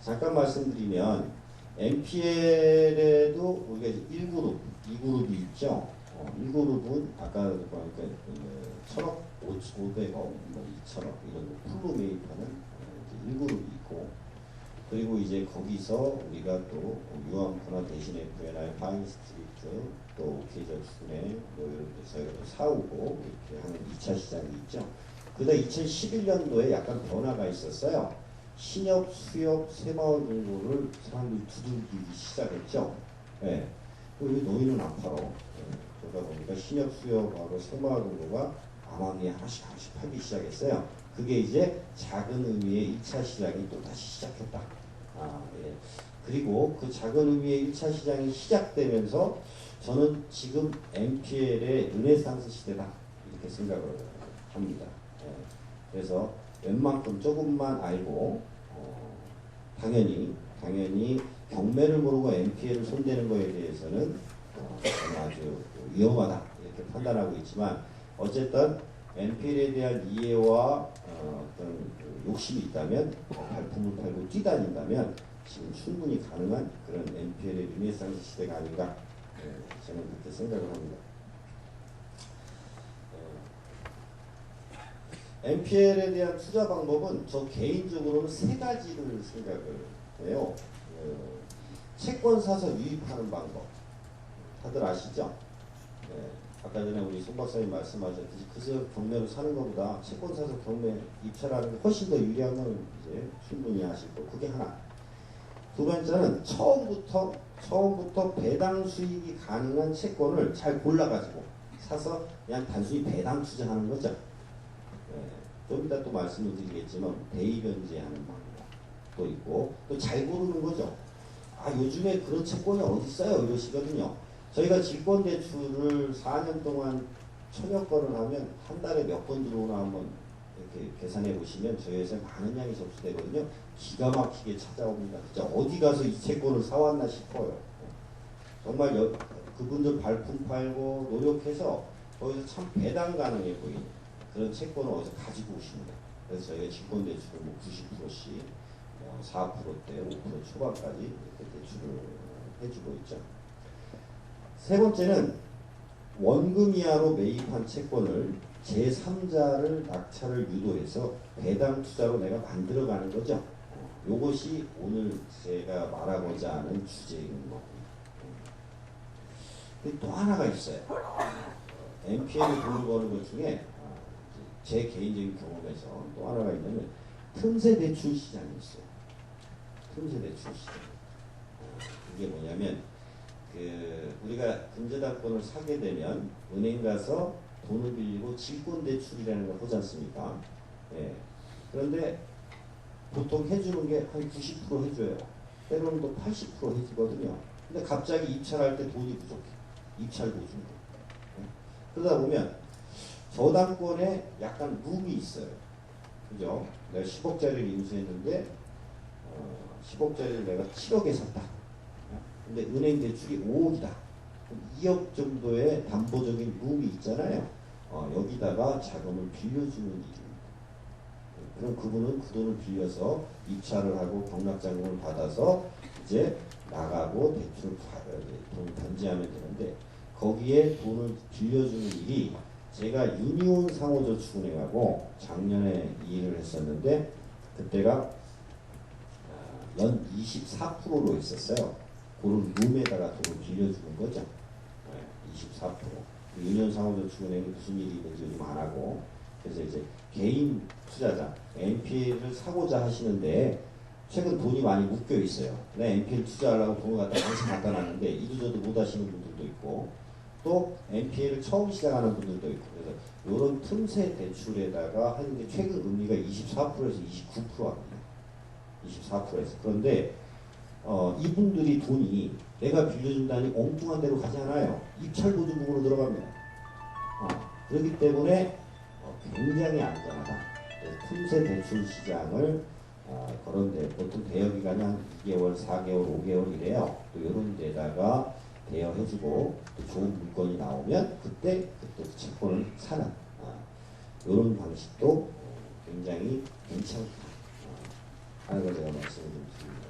잠깐 말씀드리면 NPL에도 우리가 1그룹, 2그룹이 있죠. 1그룹은 아까 보니까 1,000억, 500억, 2,000억 이런 풀로 매입하는 1그룹이 있고 그리고 이제 거기서 우리가 또 유한코나 대신 FNI, 파인스트리트 또 OK저축은행 뭐 이런 데 저희가 또 사오고 이렇게 하는 2차 시장이 있죠. 그다음 2011년도에 약간 변화가 있었어요. 신협, 수협, 새마을 정도를 사람들이 두들기기 시작했죠. 네. 그리고 너희는 안 팔어. 그러다 보니까 신협, 수협하고 새마을 정도가 암암리에 하나씩 팔기 시작했어요. 그게 이제 작은 의미의 1차 시장이 또 다시 시작했다. 예. 그리고 그 작은 의미의 1차 시장이 시작되면서 저는 지금 NPL의 르네상스 시대다 이렇게 생각을 합니다. 예. 그래서 웬만큼 조금만 알고 당연히 경매를 모르고 NPL을 손대는 거에 대해서는 저는 아주 위험하다 이렇게 판단하고 있지만 어쨌든 NPL에 대한 이해와 어떤 욕심이 있다면 발품을 팔고 뛰다닌다면 지금 충분히 가능한 그런 NPL의 르네상스 시대가 아닌가 저는 그렇게 생각을 합니다. NPL에 대한 투자 방법은 저 개인적으로는 3가지를 생각을 해요. 채권 사서 유입하는 방법 다들 아시죠? 아까 전에 우리 송 박사님 말씀하셨듯이 그저 경매로 사는 것보다 채권 사서 경매 입찰하는 게 훨씬 더 유리한 건 이제 충분히 아시고 그게 하나. 두 번째는 처음부터 배당 수익이 가능한 채권을 잘 골라가지고 사서 그냥 단순히 배당 투자하는 거죠. 좀 이따 또 말씀을 드리겠지만 대의변제하는 방법도 있고 또 잘 고르는 거죠. 아 요즘에 그런 채권이 어디 있어요 이러시거든요. 저희가 질권대출을 4년 동안 천여 건을 하면 한 달에 몇 건 들어오나 한번 이렇게 계산해 보시면 저희 회사에 많은 양이 접수되거든요. 기가 막히게 찾아옵니다. 진짜 어디 가서 이 채권을 사왔나 싶어요. 정말 그분들 발품 팔고 노력해서 거기서 참 배당 가능해 보이는 그런 채권을 어디서 가지고 오십니다. 그래서 저희가 질권대출을 뭐 90%씩 4%대 5% 초반까지 이렇게 대출을 해주고 있죠. 세 번째는 원금 이하로 매입한 채권을 제3자를 낙찰을 유도해서 배당 투자로 내가 만들어가는 거죠. 이것이 오늘 제가 말하고자 하는 주제인 겁니다. 또 하나가 있어요. NPL을 돈을 버는 것 중에 제 개인적인 경험에서 또 하나가 있냐면 틈새 대출 시장이 있어요. 틈새 대출 시장. 이게 뭐냐면 우리가 금저당권을 사게 되면 은행 가서 돈을 빌리고 질권대출이라는 걸 하지 않습니까? 예. 그런데 보통 해주는 게 한 90% 해줘요. 때로는 또 80% 해주거든요. 근데 갑자기 입찰할 때 돈이 부족해. 입찰 보증금. 예. 그러다 보면 저당권에 약간 룸이 있어요. 그죠? 내가 10억짜리를 인수했는데 10억짜리를 내가 7억에 샀다. 근데 은행 대출이 5억이다. 2억 정도의 담보적인 룸이 있잖아요. 여기다가 자금을 빌려주는 일입니다. 그럼 그분은 그 돈을 빌려서 입찰을 하고 경락자금을 받아서 이제 나가고 대출을 돈을 변제하면 되는데 거기에 돈을 빌려주는 일이 제가 유니온 상호저축은행하고 작년에 이 일을 했었는데 그때가 연 24%로 했었어요. 그런 룸에다가 돈을 빌려주는 거죠. 24%. 유니온 상호저축은행이 무슨 일이 있는지 요즘 안 하고 그래서 이제 개인 투자자 NPL을 사고자 하시는데 최근 돈이 많이 묶여 있어요. 내가 NPL 투자하려고 돈을 갖다 항상 갖다 놨는데 이도저도 못 하시는 분들도 있고 또 NPL을 처음 시작하는 분들도 있고 그래서 이런 틈새 대출에다가 하는 게 최근 금리가 24%에서 29%입니다. 24%에서 그런데 이분들이 돈이 내가 빌려준다니 엉뚱한 데로 가지 않아요. 입찰보증금으로 들어갑니다. 그렇기 때문에 굉장히 안전하다. 틈새 대출 시장을 그런데 보통 대여기간이 한 2개월, 4개월, 5개월 이래요. 또 이런 데다가 대여해주고 또 좋은 물건이 나오면 그때 채권을 사는 이런 방식도 굉장히 괜찮다. 하는 걸 제가 말씀을 좀 드립니다.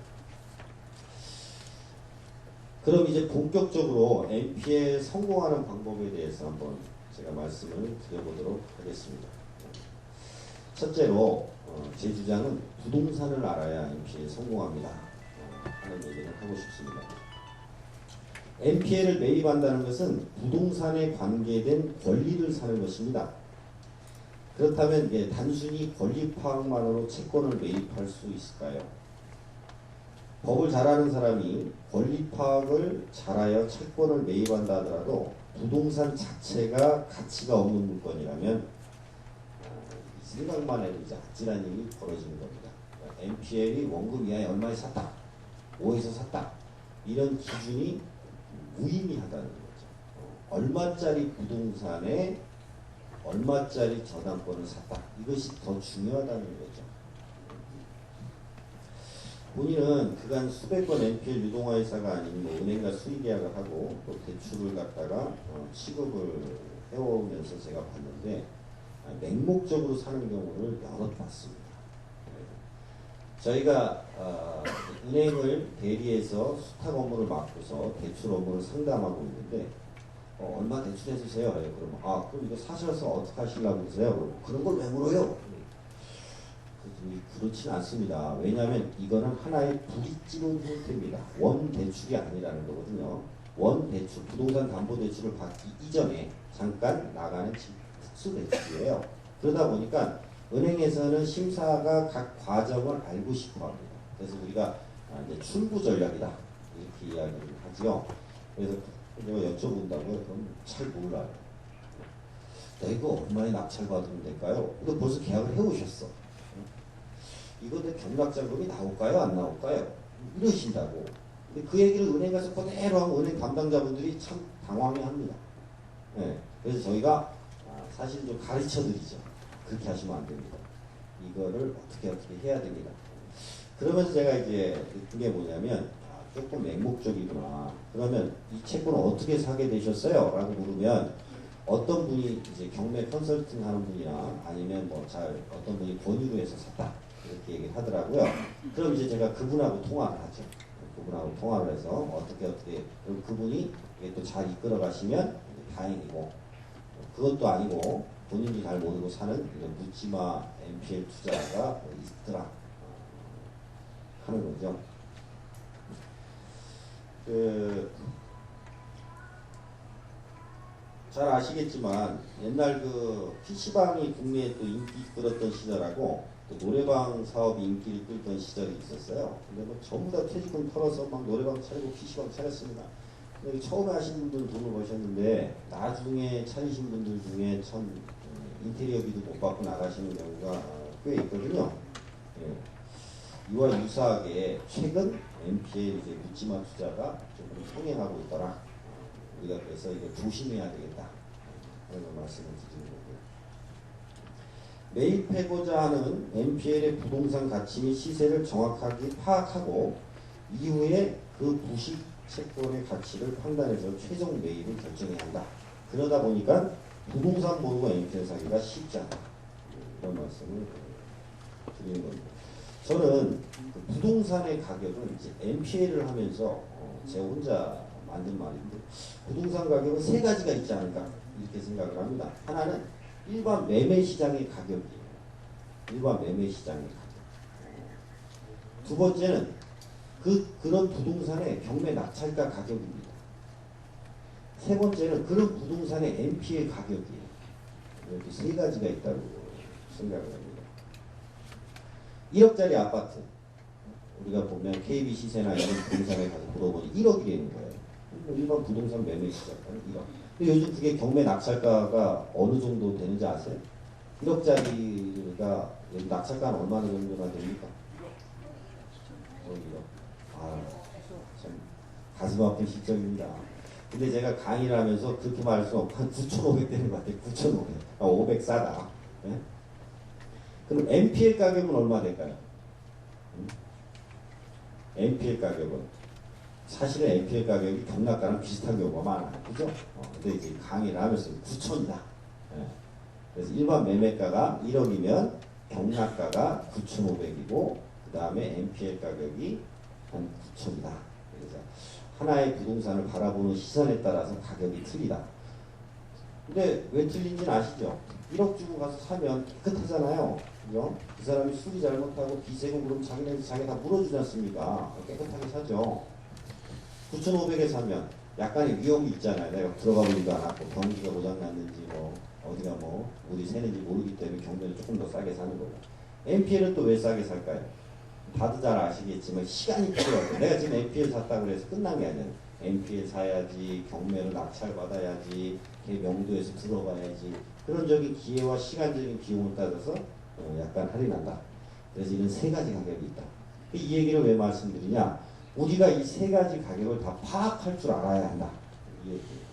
그럼 이제 본격적으로 NPL 성공하는 방법에 대해서 한번 제가 말씀을 드려보도록 하겠습니다. 첫째로 제 주장은 부동산을 알아야 NPL 성공합니다. 하는 얘기를 하고 싶습니다. NPL을 매입한다는 것은 부동산에 관계된 권리를 사는 것입니다. 그렇다면 단순히 권리 파악만으로 채권을 매입할 수 있을까요? 법을 잘 아는 사람이 권리 파악을 잘하여 채권을 매입한다 하더라도 부동산 자체가 가치가 없는 물건이라면 생각만 해도 이제 아찔한 일이 벌어지는 겁니다. NPL이 원금 이하에 얼마에 샀다, 5에서 샀다 이런 기준이 무의미하다는 거죠. 얼마짜리 부동산에 얼마짜리 저당권을 샀다 이것이 더 중요하다는 거죠. 본인은 그간 수백 건 NPL 유동화회사가 아닌 뭐 은행과 수의계약을 하고 또 대출을 갖다가 취급을 해오면서 제가 봤는데 맹목적으로 사는 경우를 여러 봤습니다. 저희가 은행을 대리해서 수탁 업무를 맡고서 대출 업무를 상담하고 있는데 얼마 대출해 주세요. 그러면 그럼 이거 사셔서 어떻게 하시려고 그러세요? 그런 걸 왜 물어요? 그렇진 않습니다. 왜냐하면 이거는 하나의 부익지론 형태입니다. 원 대출이 아니라는 거거든요. 원 대출, 부동산 담보 대출을 받기 이전에 잠깐 나가는 특수 대출이에요. 그러다 보니까 은행에서는 심사가 각 과정을 알고 싶어 합니다. 그래서 우리가 이제 출구 전략이다. 이렇게 이야기를 하죠. 그래서 제가 여쭤본다고요? 그럼 잘 몰라요. 내가 얼마에 낙찰받으면 될까요? 근데 벌써 계약을 해오셨어. 이거 내 경락자금이 나올까요? 안 나올까요? 이러신다고. 근데 그 얘기를 은행 가서 그대로 하면 은행 담당자분들이 참 당황해합니다. 네. 그래서 저희가 사실 좀 가르쳐드리죠. 그렇게 하시면 안 됩니다. 이거를 어떻게 해야 됩니다. 그러면서 제가 이제 느낀 게 뭐냐면 조금 맹목적이구나. 그러면 이 채권을 어떻게 사게 되셨어요? 라고 물으면 어떤 분이 이제 경매 컨설팅 하는 분이나 아니면 뭐 잘 어떤 분이 권유로 해서 샀다. 이렇게 얘기를 하더라고요. 그럼 이제 제가 그분하고 통화를 하죠. 그분하고 통화를 해서 어떻게 그럼 그분이 이게 또 잘 이끌어 가시면 다행이고 그것도 아니고 본인이 잘 모르고 사는 이런 묻지마 NPL 투자가 있더라 하는 거죠. 잘 아시겠지만 옛날 그 PC방이 국내에 또 인기 끌었던 시절하고 또 노래방 사업이 인기를 끌던 시절이 있었어요. 근데 뭐 전부 다 퇴직금 털어서 막 노래방 차리고 PC방 차렸습니다. 근데 처음에 하신 분들은 돈을 버셨는데 나중에 차리신 분들 중에 참 인테리어비도 못 받고 나가시는 경우가 꽤 있거든요. 예. 이와 유사하게 최근 NPL 이제 묻지마 투자가 조금 성행하고 있더라. 우리가 그래서 이거 조심해야 되겠다. 그런 말씀을 드리는 거고요. 매입하고자 하는 NPL의 부동산 가치 및 시세를 정확하게 파악하고 이후에 그 부식 채권의 가치를 판단해서 최종 매입을 결정해야 한다. 그러다 보니까 부동산 모르고 NPL 사기가 쉽지 않다. 이런 말씀을 드리는 겁니다. 저는 그 부동산의 가격은 이제 NPL을 하면서 제가 혼자 만든 말인데 부동산 가격은 세 가지가 있지 않을까 이렇게 생각을 합니다. 하나는 일반 매매 시장의 가격이에요. 일반 매매 시장의 가격. 두 번째는 그런 부동산의 경매 낙찰가 가격입니다. 세 번째는 그런 부동산의 NPL 가격이에요. 이렇게 세 가지가 있다고 생각을 합니다. 1억짜리 아파트 우리가 보면 KB 시세나 이런 부동산에 가서 물어보니 1억이 되는 거예요. 일반 부동산 매매 시장 1억. 근데 요즘 그게 경매 낙찰가가 어느 정도 되는지 아세요? 1억짜리가 낙찰가는 얼마나 정도나 됩니까? 1억. 참 가슴 아픈 실정입니다. 근데 제가 강의를 하면서 그렇게 말할 수 없고 한 9,500 되는 것 같아요. 9,500. 500 싸다. 네? 그럼 NPL 가격은 얼마 될까요? NPL 가격은 사실은 NPL 가격이 경락가랑 비슷한 경우가 많아요. 그죠? 근데 이제 강의를 하면서 9천이다. 네. 그래서 일반 매매가가 1억이면 경락가가 9,500이고 그 다음에 NPL 가격이 한 9천이다. 그래서 하나의 부동산을 바라보는 시선에 따라서 가격이 틀리다. 근데 왜 틀린지는 아시죠? 1억 주고 가서 사면 깨끗하잖아요. 그죠? 그 사람이 수리 잘못하고 비세금 그럼 자기 다 물어주지 않습니까? 깨끗하게 사죠. 9,500에 사면 약간의 위험이 있잖아요. 내가 들어가 보지도 않았고 경기가 고장났는지 뭐 어디가 뭐 물이 새는지 모르기 때문에 경매를 조금 더 싸게 사는 거고. NPL은 또 왜 싸게 살까요? 다들 잘 아시겠지만 시간이 필요하고 내가 지금 NPL 샀다고 해서 끝난 게 아니에요. NPL 사야지, 경매를 낙찰받아야지, 걔 명도에서 들어가야지. 그런 적인 기회와 시간적인 비용을 따져서 약간 할인한다. 그래서 이런 세 가지 가격이 있다. 이 얘기를 왜 말씀드리냐? 우리가 이 세 가지 가격을 다 파악할 줄 알아야 한다. 이 얘기예요.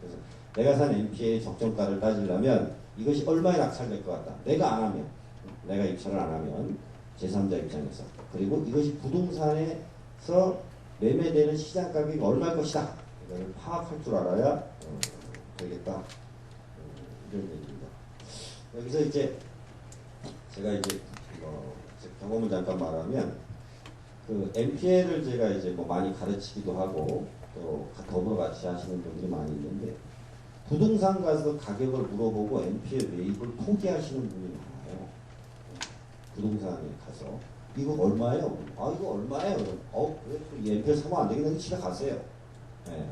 그래서 내가 산 NPL의 적정가를 따지려면 이것이 얼마에 낙찰될 것 같다. 내가 안 하면, 내가 입찰을 안 하면 제3자 입장에서 그리고 이것이 부동산에서 매매되는 시장 가격이 얼마일 것이다. 이걸 파악할 줄 알아야 되겠다. 이런 얘기입니다. 여기서 이제 제가 이제 제 경험을 잠깐 말하면 그 NPL을 제가 이제 뭐 많이 가르치기도 하고 또 더불어 같이 하시는 분들이 많이 있는데 부동산 가서 가격을 물어보고 NPL 매입을 포기하시는 분이 많아요. 부동산에 가서 이거 얼마예요? 아 이거 얼마예요? 그래 NPL 사면 안 되겠는데 집에 가세요. 네.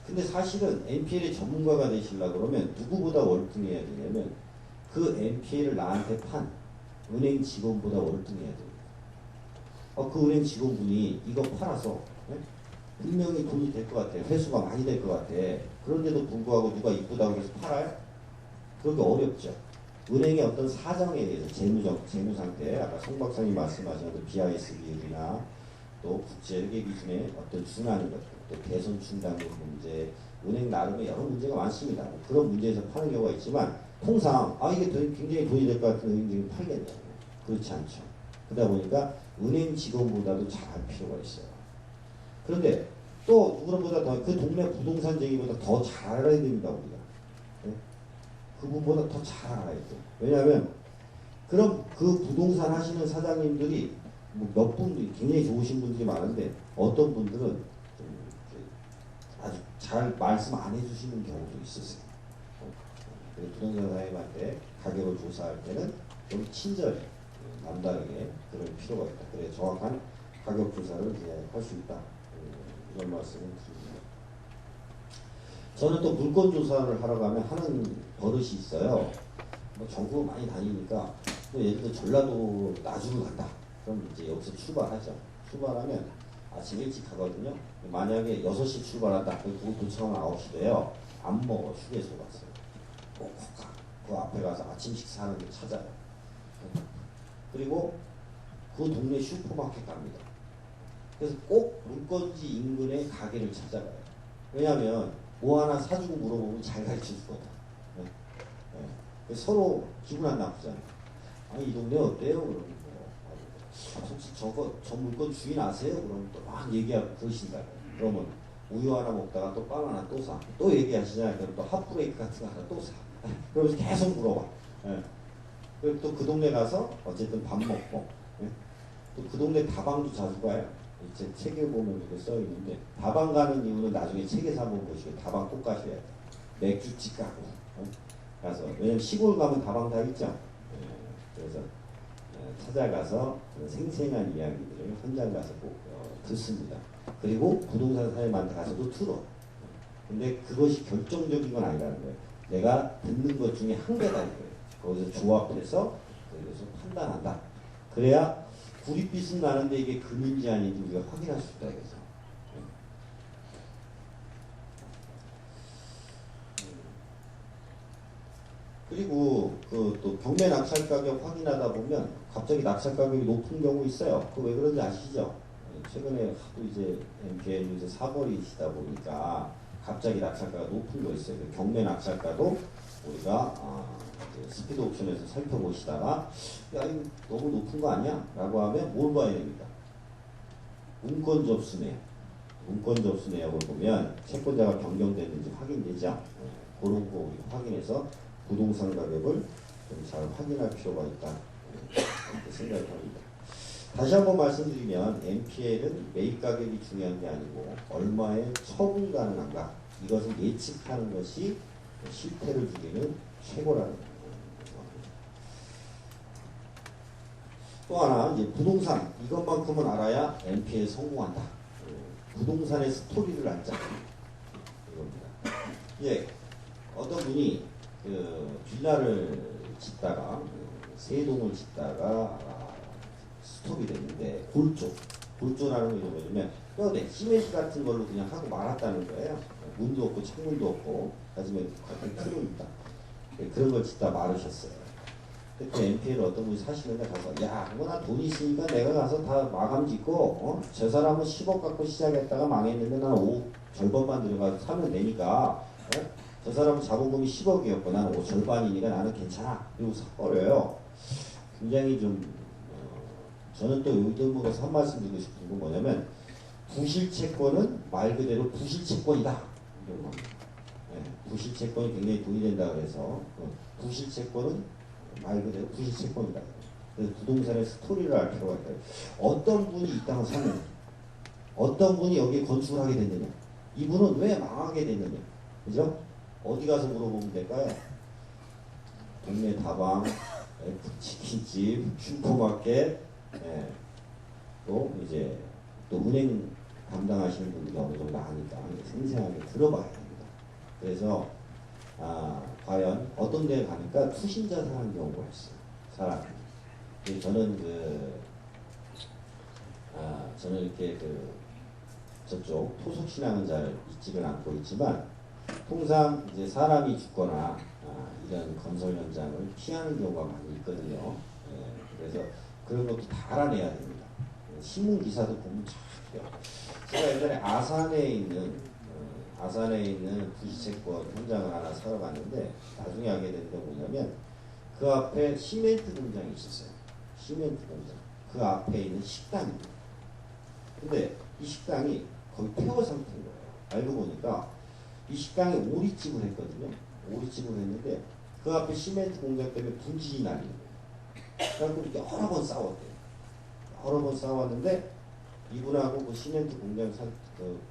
근데 사실은 NPL의 전문가가 되시려고 그러면 누구보다 월등해야 되냐면 그 NPL을 나한테 판 은행 직원보다 월등해야 됩니다. 그 은행 직원분이 이거 팔아서 네? 분명히 돈이 될 것 같아. 회수가 많이 될 것 같아. 그런데도 불구하고 누가 이쁘다고 해서 팔아요? 그런 게 어렵죠. 은행의 어떤 사정에 대해서 재무 상태, 아까 송 박사님 말씀하신 BIS 비율이나 또 국제 회계 기준의 어떤 준하는 것들, 또 대손 충당금 문제, 은행 나름의 여러 문제가 많습니다. 뭐 그런 문제에서 파는 경우가 있지만 통상 이게 굉장히 돈이 될 것 같은 은행들이 팔겠냐고요. 그렇지 않죠. 그러다 보니까 은행 직원보다도 잘할 필요가 있어요. 그런데 또 누구보다 더 그 동네 부동산쟁이보다 더 잘 알아야 됩니다. 우리가. 네? 그분보다 더 잘 알아야 돼요. 왜냐하면 그럼 그 부동산 하시는 사장님들이 뭐 몇 분들이 굉장히 좋으신 분들이 많은데 어떤 분들은 좀 아주 잘 말씀 안 해주시는 경우도 있으세요. 부동산 사장님한테 가격을 조사할 때는 좀 친절히 남다르게 그럴 필요가 있다. 그래 정확한 가격 조사를 이제 할 수 있다. 이런 말씀을 드립니다. 저는 또 물건 조사를 하러 가면 하는 버릇이 있어요. 뭐 전국 많이 다니니까 또 예를 들어 전라도 나주를 간다. 그럼 이제 여기서 출발하죠. 출발하면 아침 일찍 가거든요. 만약에 6시 출발한다. 그럼 도착하면 9시 돼요. 안 먹어. 휴게소 갔어요. 꼭 가. 그 앞에 가서 아침 식사하는 데 찾아요. 그리고 그 동네 슈퍼마켓 갑니다. 그래서 꼭 물건지 인근의 가게를 찾아가요. 왜냐하면 뭐 하나 사주고 물어보면 잘 가르쳐 주거든. 네. 네. 서로 기분 안 나쁘잖아요. 이 동네 어때요? 그러면 혹시 저 물건 주인 아세요? 그러면 또 막 얘기하고 그러신다. 그러면 우유 하나 먹다가 또 빵 하나 또 사. 또 얘기하시잖아요. 그럼 또 핫브레이크 같은 거 하나 또 사. 그러면서 계속 물어봐. 네. 그리고 또 그 동네 가서 어쨌든 밥 먹고 네. 또 그 동네 다방도 자주 가요. 제 책에 보면 이렇게 써 있는데 다방 가는 이유는 나중에 책에서 한번 보시고 다방 꼭 가셔야 돼요. 맥주집 가고 가서 왜냐면 시골 가면 다방 다 있죠. 그래서 찾아가서 생생한 이야기들을 현장 가서 꼭 듣습니다. 그리고 부동산 사장님한테 가서도 들어. 근데 그것이 결정적인 건 아니라는 거예요. 내가 듣는 것 중에 한 개다는 거예요. 거기서 조합해서 거기서 판단한다. 그래야 구릿빛은 나는데 이게 금인지 아닌지 우리가 확인할 수 있다 이거죠. 그리고 그 또 경매 낙찰 가격 확인하다 보면 갑자기 낙찰 가격이 높은 경우 있어요. 그 왜 그런지 아시죠? 최근에 하도 이제 MPL에서 사버리시다 보니까 갑자기 낙찰가가 높은 거 있어요. 그 경매 낙찰가도 우리가 스피드 옵션에서 살펴보시다가 야 이거 너무 높은 거 아니야? 라고 하면 뭘 봐야 됩니까? 운권 접수 내역. 운권 접수 내역을 보면 채권자가 변경됐는지 확인되죠. 그런 거 우리 확인해서 부동산 가격을 좀 잘 확인할 필요가 있다. 이렇게 생각을 합니다. 다시 한번 말씀드리면 NPL은 매입 가격이 중요한 게 아니고 얼마에 처분 가능한가 이것을 예측하는 것이 실패를 줄이는 최고라는 겁니다. 또 하나 이제 부동산 이것만큼은 알아야 NPL 성공한다. 부동산의 스토리를 알자 이겁니다. 예, 어떤 분이 그 빌라를 짓다가 세 동을 짓다가 스톱이 됐는데 골조라는 게 뭐냐면 뼈대 시멘트 같은 걸로 그냥 하고 말았다는 거예요. 문도 없고 창문도 없고 하지만 같은 틀은 있다. 그런 걸 짓다 말으셨어요. 그때 NPL 어떤 분이 사시는데 가서 야 그거 나 돈 있으니까 내가 가서 다 마감 짓고 저 사람은 10억 갖고 시작했다가 망했는데 나는 5억 절반만 들어가서 사면 되니까 저 사람은 자본금이 10억이었고 나는 절반이니까 나는 괜찮아. 이러고 사버려요. 굉장히 좀 저는 또 여기도 먹어서 한 말씀 드리고 싶은 건 뭐냐면 부실채권은 말 그대로 부실채권이다. 이런 겁니다. 네, 부실채권이 굉장히 돈이 된다 그래서 부실채권은 말 그대로 부실채권이다. 그래서 부동산의 스토리를 알 필요가 있다. 어떤 분이 이 땅을 사느냐, 어떤 분이 여기에 건축을 하게 됐느냐, 이분은 왜 망하게 됐느냐, 그죠? 어디 가서 물어보면 될까요? 동네 다방, 치킨집, 슈퍼마켓, 또 이제 또 은행 담당하시는 분들이 어느 정도 아니까 생생하게 들어봐야 합니다. 그래서 과연 어떤 데 가니까 투신자 사는 경우가 있어요. 사람이. 저는 이렇게 저쪽 토속 신앙은 잘 믿지는 않고 있지만 통상 이제 사람이 죽거나 이런 건설 현장을 피하는 경우가 많이 있거든요. 그래서 그런 것도 다 알아내야 됩니다. 신문 기사도 보면 참 그래요. 제가 예전에 아산에 있는 부시채권 현장을 하나 사러 갔는데 나중에 알게 된 게 뭐냐면 그 앞에 시멘트 공장이 있었어요. 시멘트 공장. 그 앞에 있는 식당입니다. 근데 이 식당이 거의 폐허 상태인 거예요. 알고 보니까 이 식당에 오리집을 했거든요. 오리집을 했는데 그 앞에 시멘트 공장 때문에 분진이 날리는 거예요. 그래서 여러 번 싸웠대요. 여러 번 싸웠는데 이분하고 그 시멘트 공장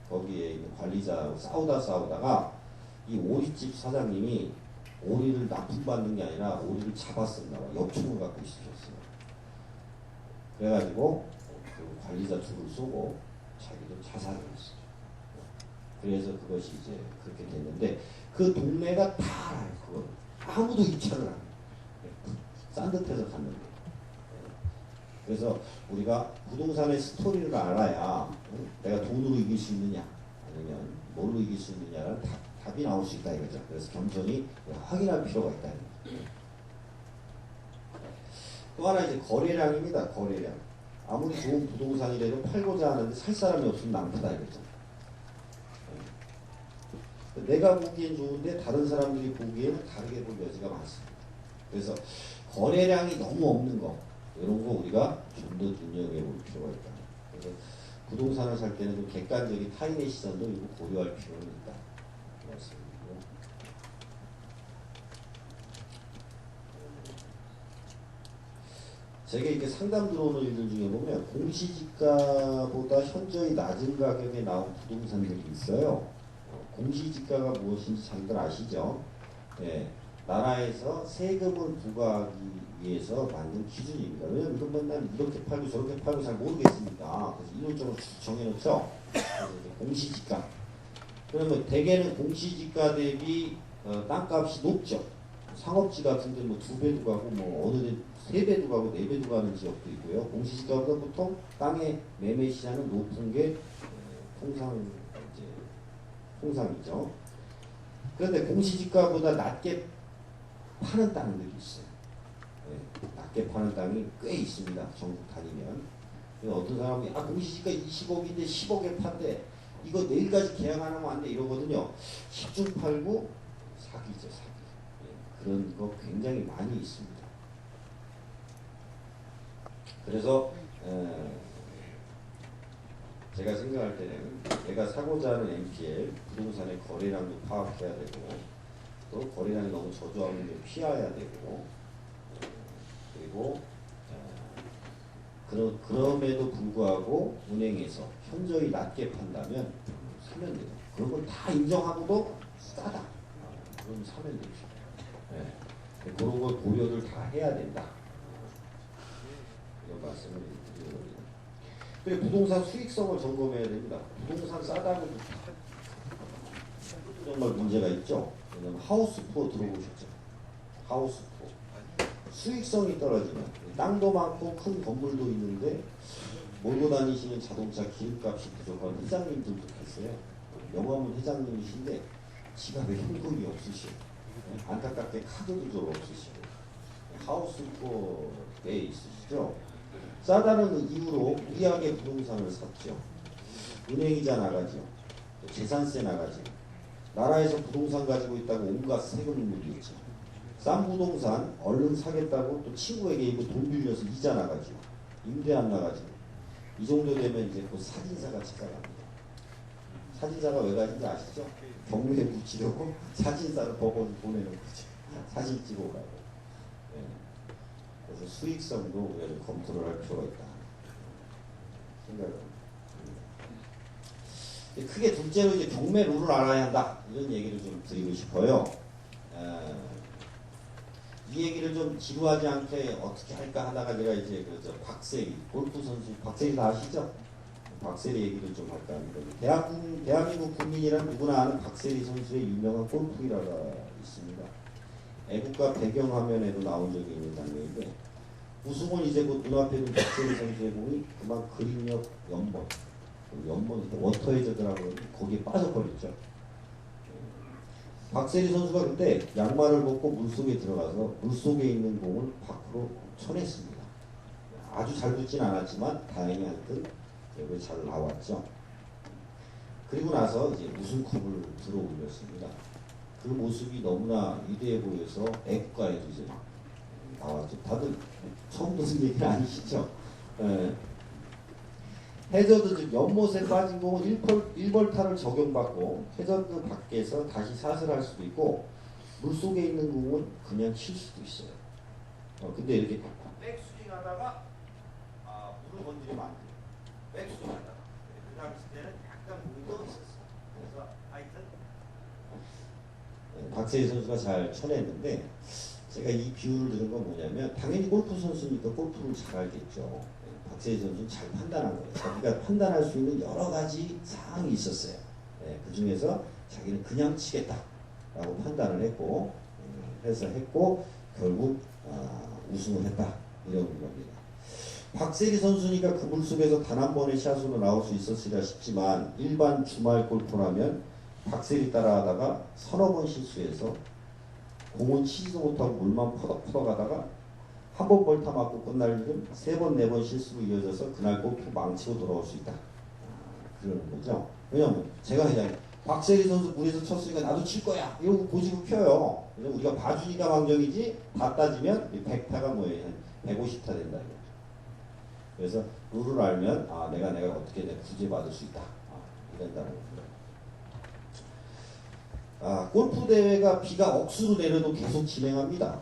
거기에 있는 관리자하고 싸우다가 이 오리집 사장님이 오리를 납품받는 게 아니라 오리를 잡았었나 봐. 엽총을 갖고 있으셨어요. 그래가지고 그 관리자 둘을 쏘고 자기도 자살을 했어요. 그래서 그것이 이제 그렇게 됐는데 그 동네가 다 알아요. 그걸 아무도 입찰을 안 해요. 싼 듯해서 갔는데. 그래서 우리가 부동산의 스토리를 알아야 내가 돈으로 이길 수 있느냐 아니면 뭘로 이길 수 있느냐는 답이 나올 수 있다 이거죠. 그래서 겸손히 확인할 필요가 있다. 또 하나 이제 거래량입니다. 거래량. 아무리 좋은 부동산이라도 팔고자 하는데 살 사람이 없으면 낭패다 이거죠. 내가 보기엔 좋은데 다른 사람들이 보기에는 다르게 볼 여지가 많습니다. 그래서 거래량이 너무 없는 거 이런 거 우리가 좀 더 눈여겨볼 필요가 있다. 그래서 부동산을 살 때는 좀 객관적인 타인의 시선도 이거 고려할 필요는 있다. 말씀드리고. 제가 이렇게 상담 들어오는 일들 중에 보면 공시지가보다 현저히 낮은 가격에 나온 부동산들이 있어요. 공시지가가 무엇인지 잘들 아시죠? 네. 나라에서 세금을 부과하기 위해서 만든 기준입니다. 왜냐면 이건 맨날 이렇게 팔고 저렇게 팔고 잘 모르겠으니까 그래서 이론적으로 정해놓죠. 그래서 이제 공시지가. 그러면 대개는 공시지가 대비 땅값이 높죠. 상업지 같은데 뭐 2배도 가고 뭐 어느 데 3배도 가고 4배도 가는 지역도 있고요. 공시지가보다 보통 땅의 매매 시장은 높은 게 통상이죠. 그런데 공시지가보다 낮게 파는 땅들이 있어요. 네, 낮게 파는 땅이 꽤 있습니다. 전국 다니면. 어떤 사람이 공시지가 20억인데 10억에 판대 이거 내일까지 계약 안 하면 안 돼 이러거든요. 10중 팔고 사기죠 사기. 네, 그런 거 굉장히 많이 있습니다. 그래서 제가 생각할 때는 내가 사고자 하는 NPL, 부동산의 거래량도 파악해야 되고 또 거래량이 너무 저조하면 좀 피해야 되고 그리고 그럼에도 불구하고 은행에서 현저히 낮게 판다면 사면 돼요. 그런 걸 다 인정하고도 싸다. 그럼 사면 되죠. 네. 그런 걸 고려를 다 해야 된다. 이런 말씀을 드리는 겁니다. 그리고 부동산 수익성을 점검해야 됩니다. 부동산 싸다고 정말 문제가 있죠. 왜냐면 하우스푸어 들어보셨죠? 하우스푸어. 수익성이 떨어지면 땅도 많고 큰 건물도 있는데 몰고 다니시는 자동차 기름값이 부족한 회장님들도 계세요. 명함은 회장님이신데 지갑에 현금이 없으시고 안타깝게 카드도 좀 없으시고 하우스푸어에 있으시죠. 싸다는 이유로 무리하게 부동산을 샀죠. 은행이자 나가죠. 재산세 나가죠. 나라에서 부동산 가지고 있다고 온갖 세금을 물리죠. 싼 부동산 얼른 사겠다고 또 친구에게 이거 돈 빌려서 이자 나가죠. 임대 안 나가죠. 이 정도 되면 이제 그 사진사가 찾아갑니다. 사진사가 왜 가는지 아시죠? 경매에 붙이려고 사진사를 법원에 보내는 거죠. 사진 찍어 가고. 네. 그래서 수익성도 우리가 좀 검토를 할 필요가 있다. 생각을 합니다. 크게 둘째로 이제 경매 룰을 알아야 한다. 이런 얘기를 좀 드리고 싶어요. 이 얘기를 좀 지루하지 않게 어떻게 할까 하다가 제가 이제 박세리 골프 선수 박세리 다 아시죠? 박세리 얘기를 좀 할까 합니다. 대한민국 국민이란 누구나 아는 박세리 선수의 유명한 골프기라가 있습니다. 애국가 배경화면에도 나온 적이 있는 장면인데 우승은 이제 그 눈앞에 있는 박세리 선수의 공이 그만 그린 옆 연번 워터헤저드라고 거기에 빠져버렸죠. 박세리 선수가 그때 양말을 벗고 물속에 들어가서 물속에 있는 공을 밖으로 쳐냈습니다. 아주 잘 붙진 않았지만 다행히 하여튼 여기 잘 나왔죠. 그리고 나서 이제 우승컵을 들어 올렸습니다. 그 모습이 너무나 위대해 보여서 애국가에도 이제 나왔죠. 다들 처음 듣는 얘기는 아니시죠? 예. 해저드 즉 연못에 빠진 공은 1벌타를 적용받고 해저드 밖에서 다시 샷을 할 수도 있고 물속에 있는 공은 그냥 칠 수도 있어요. 근데 이렇게 백스윙 하다가 물을 건드리면 안 돼요. 백스윙 하다가 그 당시 때는 약간 공이 떠 있었어요. 그래서 하여튼 박세희 선수가 잘 쳐냈는데 제가 이 비유를 들은 건 뭐냐면 당연히 골프 선수니까 골프를 잘 알겠죠. 박세희 선수는 잘 판단한 거예요. 자기가 판단할 수 있는 여러 가지 사항이 있었어요. 그 중에서 자기는 그냥 치겠다라고 판단을 했고 해서 했고 결국 우승을 했다 이런 겁니다. 박세리 선수니까 그 물속에서 단 한 번의 샷으로 나올 수 있었으리라 싶지만 일반 주말 골프라면 박세리 따라하다가 서너 번 실수해서 공은 치지도 못하고 물만 퍼덕퍼덕 하다가 한 번 벌타 맞고 끝날 일은 세 번, 네 번 실수로 이어져서 그날 골프 망치고 돌아올 수 있다. 그러는 거죠. 왜냐면 제가 그냥 박세리 선수 물에서 쳤으니까 나도 칠 거야. 이러고 고집을 펴요. 그래서 우리가 봐주니까 망정이지 다 따지면 100타가 뭐예요? 한 150타 된다. 이거죠. 그래서 룰을 알면 내가 어떻게 구제받을 수 있다. 이런다는 겁니다. 골프 대회가 비가 억수로 내려도 계속 진행합니다.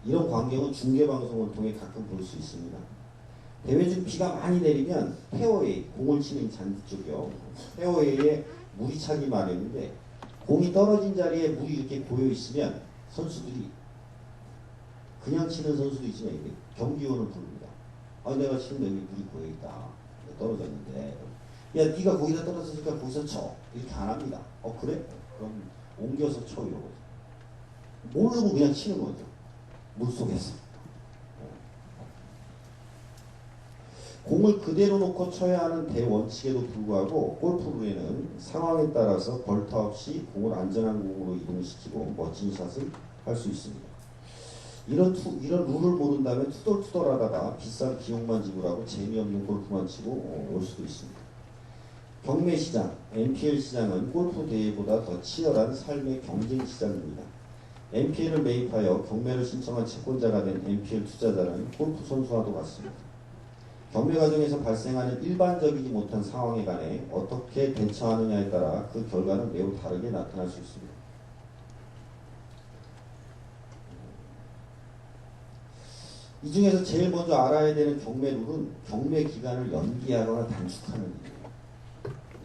이런 광경은 중계방송을 통해 가끔 볼 수 있습니다. 대회 중 비가 많이 내리면 페어웨이, 공을 치는 잔디 쪽이요. 페어웨이에 물이 차기 마련인데 공이 떨어진 자리에 물이 이렇게 고여 있으면 선수들이 그냥 치는 선수도 있지만 이게 경기원을 부릅니다. 내가 치는데 여기 물이 고여 있다. 떨어졌는데 야 네가 거기다 떨어졌으니까 거기서 쳐. 이렇게 안 합니다. 그래? 그럼 옮겨서 쳐 이러고 모르고 그냥 치는 거죠. 물속에서 공을 그대로 놓고 쳐야 하는 대원칙에도 불구하고 골프부에는 상황에 따라서 벌타 없이 공을 안전한 공으로 이동시키고 멋진 샷을 할 수 있습니다. 이런 룰을 모른다면 투덜투덜하다가 비싼 비용만 지불하고 재미없는 골프만 치고 올 수도 있습니다. 경매 시장, MPL 시장은 골프 대회보다 더 치열한 삶의 경쟁 시장입니다. MPL을 매입하여 경매를 신청한 채권자가 된 MPL 투자자는 골프 선수와도 같습니다. 경매 과정에서 발생하는 일반적이지 못한 상황에 관해 어떻게 대처하느냐에 따라 그 결과는 매우 다르게 나타날 수 있습니다. 이 중에서 제일 먼저 알아야 되는 경매 룰은 경매 기간을 연기하거나 단축하는 일이에요.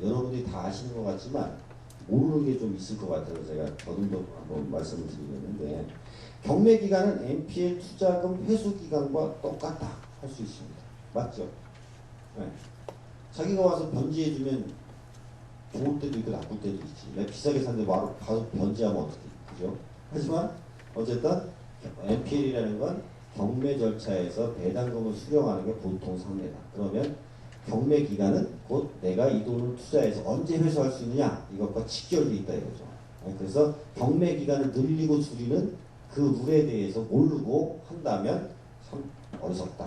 여러분들이 다 아시는 것 같지만 모르는 게 좀 있을 것 같아서 제가 더듬더듬 한번 말씀을 드리겠는데 경매 기간은 MPL 투자금 회수 기간과 똑같다 할 수 있습니다. 맞죠? 네. 자기가 와서 변제해주면 좋을 때도 있고 나쁠 때도 있지. 내가 비싸게 샀는데 바로 가서 변제하면 어떻게 그죠? 하지만 어쨌든 MPL이라는 건 경매 절차에서 배당금을 수령하는 게 보통 상례다. 그러면 경매 기간은 곧 내가 이 돈을 투자해서 언제 회수할 수 있느냐 이것과 직결되어 있다 이거죠. 그래서 경매 기간을 늘리고 줄이는 그 룰에 대해서 모르고 한다면 참 어리석다.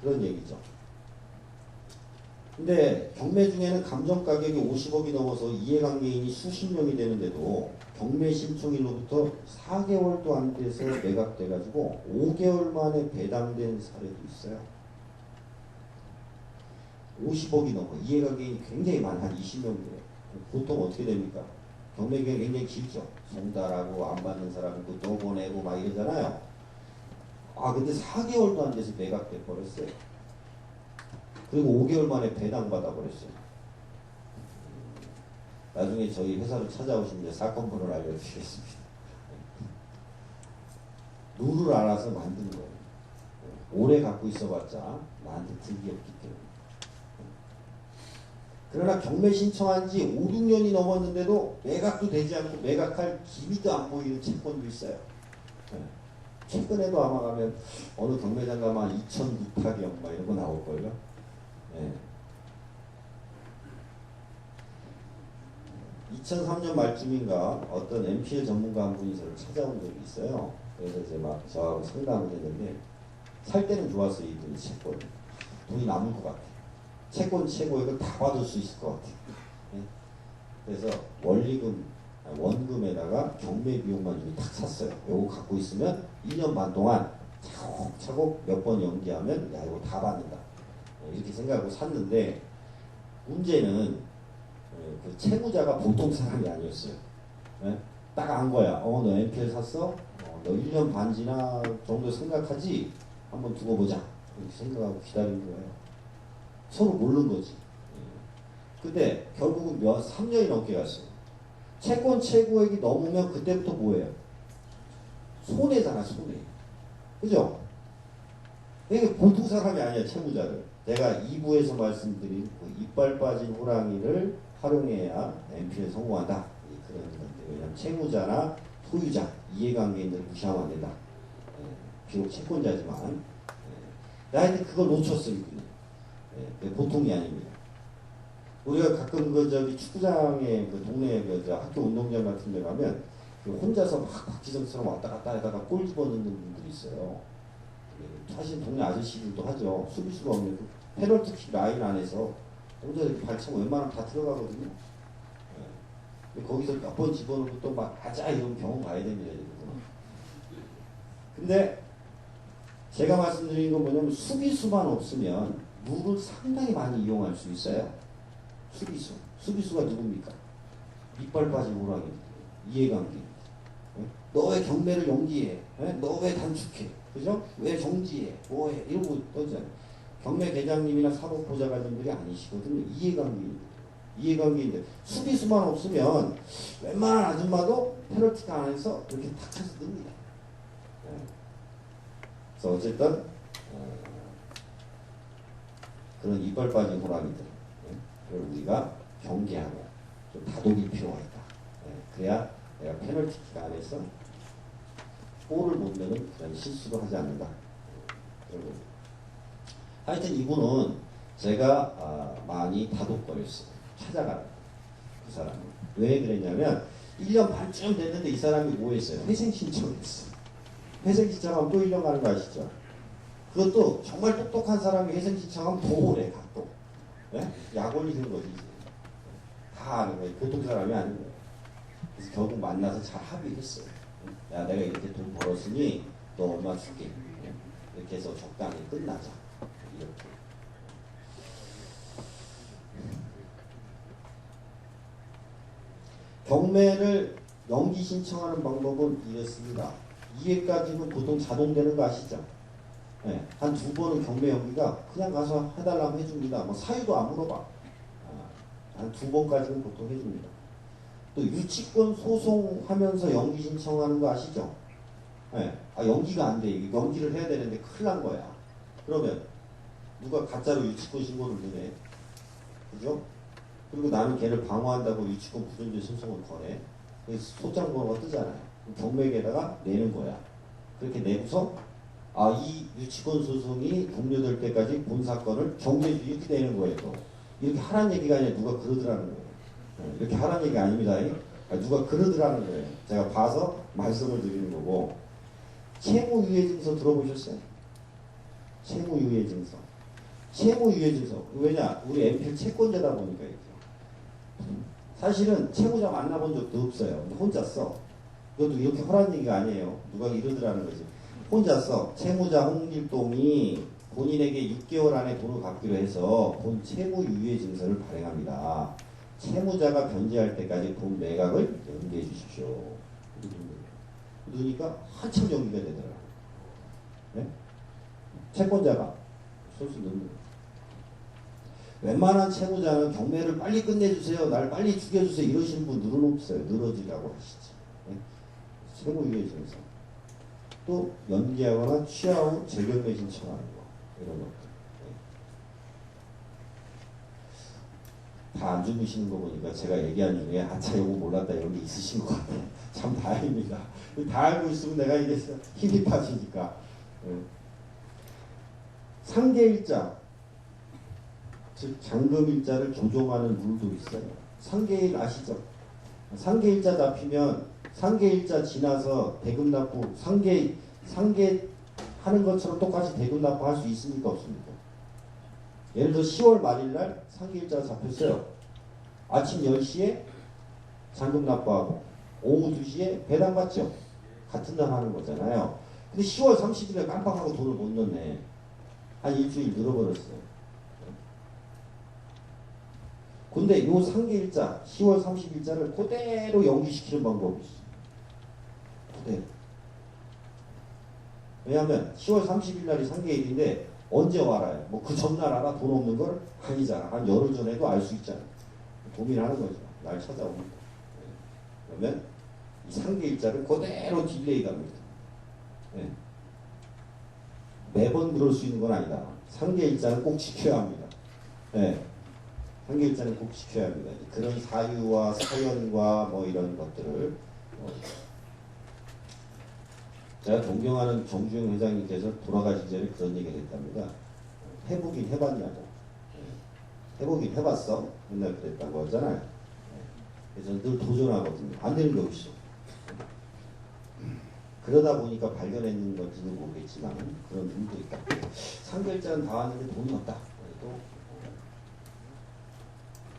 그런 얘기죠. 근데 경매 중에는 감정 가격이 50억이 넘어서 이해관계인이 수십 명이 되는데도 경매 신청일로부터 4개월도 안 돼서 매각돼가지고 5개월 만에 배당된 사례도 있어요. 50억이 넘어 이해관계인이 굉장히 많아 한 20명 돼요. 보통 어떻게 됩니까? 경매 기간이 굉장히 길죠. 송달하고 안 받는 사람 있고 또 보내고 막 이러잖아요. 근데 4개월도 안 돼서 매각돼 버렸어요. 그리고 5개월 만에 배당받아 버렸어요. 나중에 저희 회사로 찾아오시면 사건 번호를 알려드리겠습니다. 룰을 알아서 만든 거예요. 오래 갖고 있어봤자 나한테 득이 없기 때문에. 그러나 경매 신청한 지 5, 6년이 넘었는데도 매각도 되지 않고 매각할 기미도 안 보이는 채권도 있어요. 최근에도 아마 가면 어느 경매장 가면 2,009타경 막 이런 거 나올걸요. 네. 2003년 말쯤인가 어떤 MPL 전문가 한 분이 저를 찾아온 적이 있어요. 그래서 이제 막 저하고 상담을 했는데 살 때는 좋았어요. 이분이 채권. 돈이 남을 것 같아. 채권 최고액을 다 받을 수 있을 것 같아. 네? 그래서 원금에다가 경매 비용만 이미 탁 샀어요. 요거 갖고 있으면 1년 반 동안 차곡차곡 몇 번 연기하면 야 이거 다 받는다. 이렇게 생각하고 샀는데 문제는 그 채무자가 보통 사람이 아니었어요. 네? 딱 안 거야. 너 NPL 샀어? 너 1년 반 지나 정도 생각하지? 한번 두고 보자. 이렇게 생각하고 기다린 거예요. 서로 모르는 거지. 근데 결국은 3년이 넘게 갔어요. 채권 최고액이 넘으면 그때부터 뭐예요? 손해잖아, 손해. 그죠? 이게 보통 사람이 아니야, 채무자를. 내가 2부에서 말씀드린 그 이빨 빠진 호랑이를 활용해야 NPL에 성공한다. 그런 건데, 왜냐면 채무자나 소유자, 이해관계인들 무시하면 안 된다. 비록 채권자지만. 하여튼 그걸 놓쳤어요, 이분이. 보통이 아닙니다. 우리가 가끔 축구장에 동네 학교 운동장 같은 데 가면 혼자서 막 박지성처럼 왔다 갔다 하다가 골 집어넣는 분들이 있어요. 사실 동네 아저씨들도 하죠. 수비수가 없는 페널티킥 라인 안에서 혼자 이렇게 발차고 웬만하면 다 들어가거든요. 거기서 몇 번 집어넣고 또 막 가자 이런 경험 가야 됩니다. 근데 제가 말씀드린 건 뭐냐면 수비수만 없으면 룰을 상당히 많이 이용할 수 있어요. 수비수가 누굽니까? 이빨 빠진 호랑이. 이해관계. 너 왜 경매를 연기해? 너 왜 단축해? 그죠? 왜 정지해? 뭐해? 이런 거 떠잖아요. 경매 계장님이나 사법 보좌관님들이 아니시거든요. 이해관계인데 수비수만 없으면 웬만한 아줌마도 페널티가 안에서 이렇게 탁 쳐서 듭니다. 그래서 어쨌든 그런 이빨 빠진 호랑이들 그걸 우리가 경계하고 좀 다독일 필요가 있다. 그래야 내가 페널티킥 안에서 골을 못 넣는 그런 실수도 하지 않는다. 하여튼 이분은 제가 많이 다독거렸어요. 찾아가라. 그 사람은. 왜 그랬냐면 1년 반쯤 됐는데 이 사람이 뭐 했어요? 회생 신청을 했어요. 회생 신청하면 또 1년 가는 거 아시죠? 그것도 정말 똑똑한 사람이 회생 신청하면 더 오래 가 또. 약 올리는 거지. 다 아는 거예요. 보통 사람이 아닌 거예요. 그래서 결국 만나서 잘 합의했어요. 야, 내가 이렇게 돈 벌었으니 너 얼마 줄게. 이렇게 해서 적당히 끝나자. 이렇게. 경매를 연기 신청하는 방법은 이렇습니다. 2회까지는 보통 자동되는 거 아시죠? 네, 한 2번은 경매 연기가 그냥 가서 해달라고 해줍니다. 뭐 사유도 안 물어봐. 한 2번까지는 보통 해줍니다. 또 유치권 소송하면서 연기 신청하는 거 아시죠? 네, 연기가 안 돼. 연기를 해야 되는데 큰일 난 거야. 그러면 누가 가짜로 유치권 신고를 넣네. 그죠? 그리고 나는 걔를 방어한다고 유치권 부정지 소송을 거네. 그래서 소장 번호가 뜨잖아요. 경매에다가 내는 거야. 그렇게 내고서 이 유치권 소송이 종료될 때까지 본 사건을 정리해주기 이렇게 되는 거예요. 또. 이렇게 하라는 얘기가 아니라 누가 그러더라는 거예요. 이렇게 하라는 얘기가 아닙니다. 누가 그러더라는 거예요. 제가 봐서 말씀을 드리는 거고. 채무유예증서 들어보셨어요? 채무유예증서. 채무유예증서. 왜냐? 우리 MPL 채권자다 보니까 이렇게. 사실은 채무자 만나본 적도 없어요. 혼자 써. 그것도 이렇게 허란 얘기가 아니에요. 누가 이러더라는 거지. 혼자 써. 채무자 홍길동이 본인에게 6개월 안에 돈을 갚기로 해서 본 채무유예 증서를 발행합니다. 채무자가 변제할 때까지 돈 매각을 연기해 주십시오. 그러니까 한참 연기가 되더라고요. 네? 채권자가 소수 넣는 거예요. 웬만한 채무자는 경매를 빨리 끝내주세요. 날 빨리 죽여주세요. 이러시는 분들은 없어요. 늘어지라고 하시죠. 네? 채무유예 증서. 또 연기하거나 취하 후 재경매 신청하는 거. 이런 것들. 네. 다 안 주무시는 거 보니까 제가 얘기한 중에 아차 요거 몰랐다 이런 게 있으신 것 같아요. 참 다행입니다. 다 알고 있으면 내가 이게 힘이 빠지니까. 네. 상계일자. 즉 잔금일자를 조정하는 룰도 있어요. 상계일 아시죠? 상계일자 잡히면 상계일자 지나서 대금 납부 상계 하는 것처럼 똑같이 대금 납부할 수 있습니까 없습니까? 예를 들어 10월 말일날 상계일자가 잡혔어요. 아침 10시에 잔금 납부하고 오후 2시에 배당 받죠. 같은 날 하는 거잖아요. 근데 10월 30일에 깜빡하고 돈을 못 넣네. 한 일주일 늘어버렸어요. 근데 요 상계일자 10월 30일자를 그대로 연기시키는 방법이 있어요. 그대로. 왜냐하면 10월 30일 날이 상계일인데 언제 알아요? 뭐 그 전날 알아? 돈 없는 걸? 아니잖아. 한 열흘 전에도 알 수 있잖아. 고민하는 거죠. 날 찾아오는 거. 그러면 이 상계일자를 그대로 딜레이 갑니다. 네. 매번 그럴 수 있는 건 아니다. 상계일자는 꼭 지켜야 합니다. 네. 상계일자는 꼭 지켜야 합니다. 그런 사유와 사연과 뭐 이런 것들을 제가 존경하는 정주영 회장님께서 돌아가신 전에 그런 얘기를 했답니다. 해보긴 해봤냐고. 해보긴 해봤어. 맨날 그랬다고 하잖아요. 그래서 늘 도전하거든요. 안 되는 게 어딨어. 그러다 보니까 발견했는 건지는 모르겠지만 그런 분도 있다. 상계일자는 다 왔는데 돈이 없다. 그래도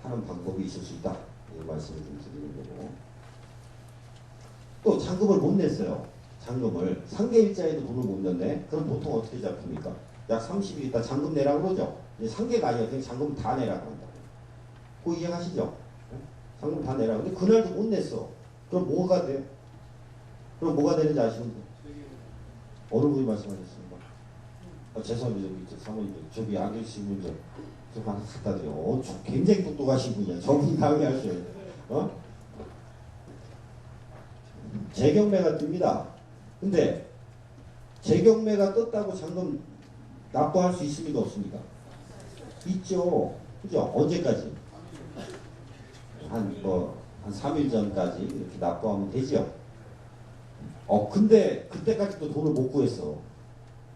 하는 방법이 있을 수 있다. 이 말씀을 좀 드리는 거고. 또 잔금을 못 냈어요. 잔금을 상계일자에도 돈을 못 냈네. 그럼 보통 어떻게 잡힙니까? 약 30일 있다 잔금 내라고 그러죠. 상계가 아니라 그냥 잔금 다 내라고 한다. 그거 이해하시죠? 잔금 다 내라고. 근데 그날도 못 냈어. 그럼 뭐가 돼? 그럼 뭐가 되는지 아시는데? 어느 분이 말씀하셨습니까? 죄송합니다. 사모님 저기 안 계신 분들 좀 하나 갖다 드려. 굉장히 똑똑하신 분이야. 저분이 강의하셔요. 재경매가 뜹니다. 근데 재경매가 떴다고 잔금 납부할 수 있습니까 없습니까? 있죠. 그죠? 언제까지? 한 3일 전까지 이렇게 납부하면 되죠. 근데 그때까지도 돈을 못 구했어.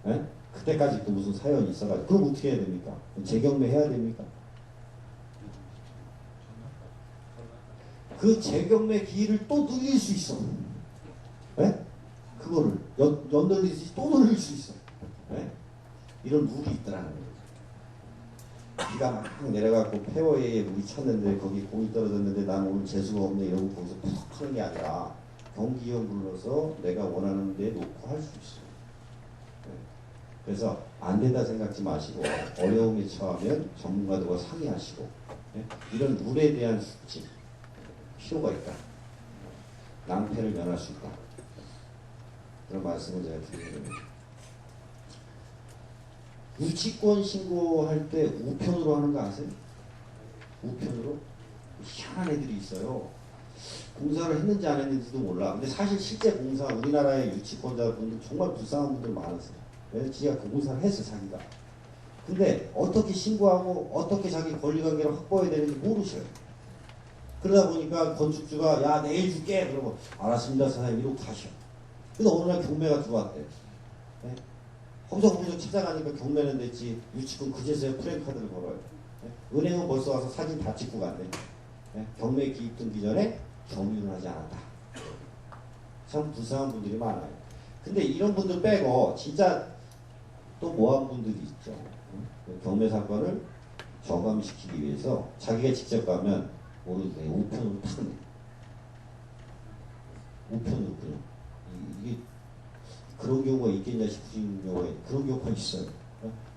예? 그때까지도 무슨 사연이 있어가지고 그럼 어떻게 해야 됩니까? 재경매 해야 됩니까? 그 재경매 기일을 또 늘릴 수 있어. 예? 그거를 연널리지 또 늘릴 수 있어. 예? 이런 룰이 있더라는 거예요. 비가 막 내려가고 폐허에 물이 찼는데 거기 공이 떨어졌는데 난 오늘 재수가 없네 이러고 거기서 푹 하는 게 아니라 경기형 불러서 내가 원하는 데 놓고 할 수 있어요. 네. 그래서 안 된다 생각지 마시고 어려움에 처하면 전문가들과 상의하시고 네. 이런 룰에 대한 숙지 필요가 있다. 낭패를 면할 수 있다. 그런 말씀을 제가 드리는 겁니다. 유치권 신고할 때 우편으로 하는 거 아세요? 우편으로? 희한한 애들이 있어요. 공사를 했는지 안 했는지도 몰라. 근데 사실 실제 공사 우리나라의 유치권자분들 정말 불쌍한 분들 많았어요. 왜? 지가 그 공사를 했어 자기가. 근데 어떻게 신고하고 어떻게 자기 권리관계를 확보해야 되는지 모르셔요. 그러다 보니까 건축주가 야 내일 줄게 그러면 알았습니다 사장님 이러고 가셔. 근데 어느 날 경매가 들어왔대. 네? 허무적허무적 찾아가니까 경매는 됐지 유치권 그제서야 프랜카드를 걸어요. 네? 은행은 벌써 와서 사진 다 찍고 갔네. 네? 경매 기입 등기 전에 경유를 하지 않았다. 참 불쌍한 분들이 많아요. 근데 이런 분들 빼고 진짜 또 모한 분들이 있죠. 경매 사건을 저감시키기 위해서 자기가 직접 가면 모르는데 우편으로 탁 내. 우편으로 그냥. 이게 그런 경우가 있겠냐 싶으신 경우에 그런 경우가 있어요.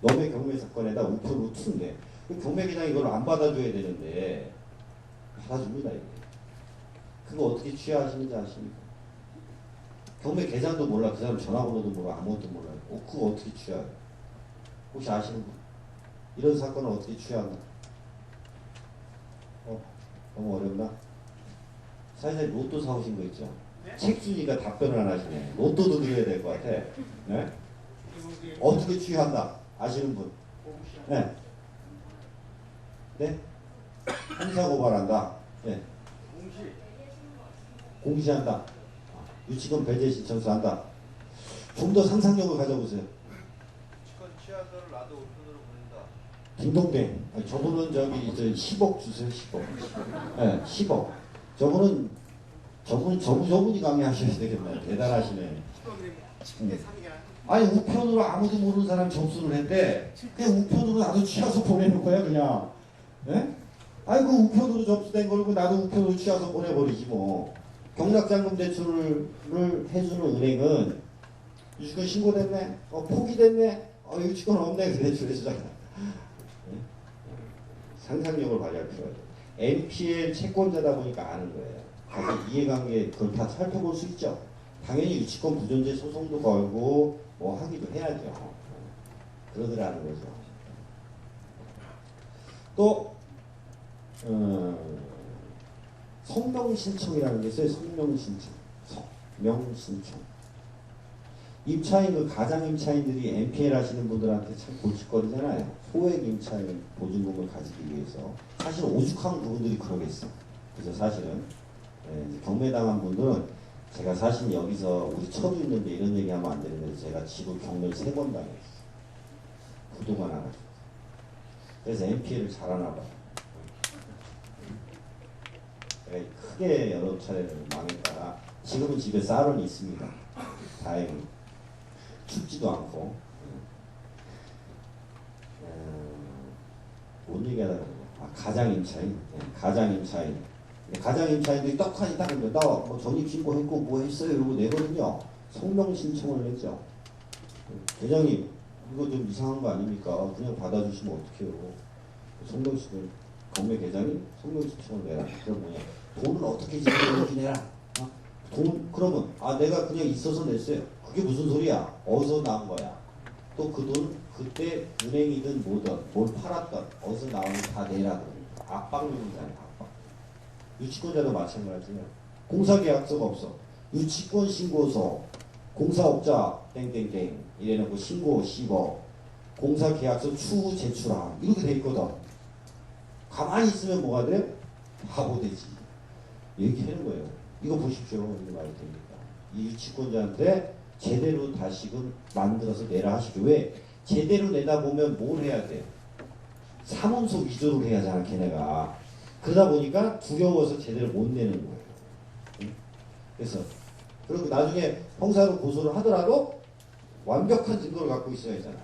너의 경매 사건에다 우편으로 툭 내. 경매기장이 이걸 안 받아줘야 되는데 받아줍니다. 이게. 그거 어떻게 취하하시는지 아십니까? 경매 계좌도 몰라. 그 사람 전화번호도 몰라. 아무것도 몰라요. 그거 어떻게 취하해요? 혹시 아시는 분? 이런 사건은 어떻게 취하나? 너무 어렵나? 사실 로또 사오신 거 있죠? 네? 책 주니까 답변을 안 하시네. 로또도 드려야 될 것 같아. 네? 어떻게 취한다? 아시는 분? 네. 네? 형사고발한다. 네. 공시한다. 유치권 배제 신청서 한다. 좀 더 상상력을 가져보세요. 유치권 취하서를 나도 우편으로 보낸다. 딩동댕. 저분은 저기 10억 주세요. 10억. 네, 10억. 저분은 저분이 강의하셔야 되겠네. 대단하시네. 아니 우편으로 아무도 모르는 사람이 접수를 했대. 그냥 우편으로 나도 취해서 보내는 거야 그냥. 예? 아니 그 우편으로 접수된 걸고 나도 우편으로 취해서 보내버리지 뭐. 경락잔금 대출을 해주는 은행은 유치권 신고됐네. 포기됐네. 유치권 없네. 그 대출 해주잖아. 예? 상상력을 발휘할 필요가 있어요. NPL 채권자다 보니까 아는 거예요. 가서 이해관계 그걸 다 살펴볼 수 있죠. 당연히 유치권 부존재 소송도 걸고 뭐 하기도 해야죠. 그러더라는 거죠. 또 성명신청이라는 게 있어요. 성명신청. 임차인, 그 가장임차인들이 NPL 하시는 분들한테 참 골칫거리잖아요. 소액 임차인 보증금을 가지기 위해서. 사실 오죽하면 그분들이 그러겠어. 그래서 사실은 경매당한 분들은 제가 사실 여기서 우리 처도 있는데 이런 얘기하면 안 되는데 제가 집을 경매를 3번 당했어요. 그동안 안 하죠. 그래서 NPL을 잘하나 봐요. 크게 여러 차례를 망했다가 지금은 집에 쌀은 있습니다. 다행히 춥지도 않고. 뭔 얘기하다가 가장임차인. 가장임차인들이 떡하니 따르면 나뭐 전입신고했고 뭐 했어요 이러고 내거든요. 성명신청을 했죠. 대장님 이거 좀 이상한 거 아닙니까? 그냥 받아주시면 어떡해요. 성명신청을 경매 계장이 성명신청을 내라. 그럼 뭐냐? 돈을 어떻게 지불해야지 내라. 돈 그러면 내가 그냥 있어서 냈어요. 그게 무슨 소리야? 어디서 나온 거야? 또 그 돈 그때 은행이든 뭐든 뭘 팔았던 어디서 나오는 다 내라. 압박용이잖아요. 압박. 유치권자도 마찬가지예요. 공사계약서가 없어. 유치권 신고서 공사업자 땡땡땡 이래놓고 신고 10억 공사계약서 추후 제출함 이렇게 돼 있거든. 가만히 있으면 뭐가 돼? 바보 되지. 얘기하는 거예요. 이거 보십시오. 이게 말이 됩니까? 이 유치권자한테 제대로 다시금 만들어서 내라 하시죠. 왜? 제대로 내다 보면 뭘 해야 돼? 사문서 위조를 해야 하잖아, 걔네가. 그러다 보니까 두려워서 제대로 못 내는 거예요. 응? 그래서 그리고 나중에 형사로 고소를 하더라도 완벽한 증거를 갖고 있어야 하잖아요.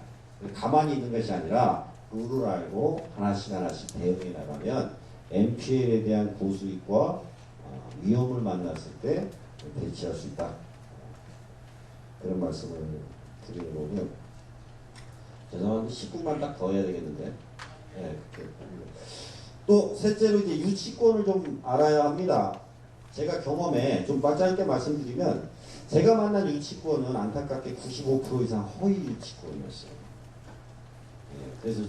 가만히 있는 것이 아니라 룰을 알고 하나씩 대응해 나가면 NPL에 대한 고수익과 위험을 만났을 때 대처할 수 있다. 그런 말씀을 드리는 거고요. 죄송한데 10분만 딱 더 해야 되겠는데. 네, 또 셋째로 이제 유치권을 좀 알아야 합니다. 제가 경험에 좀 짧게 말씀드리면 제가 만난 유치권은 안타깝게 95% 이상 허위 유치권이었어요. 네, 그래서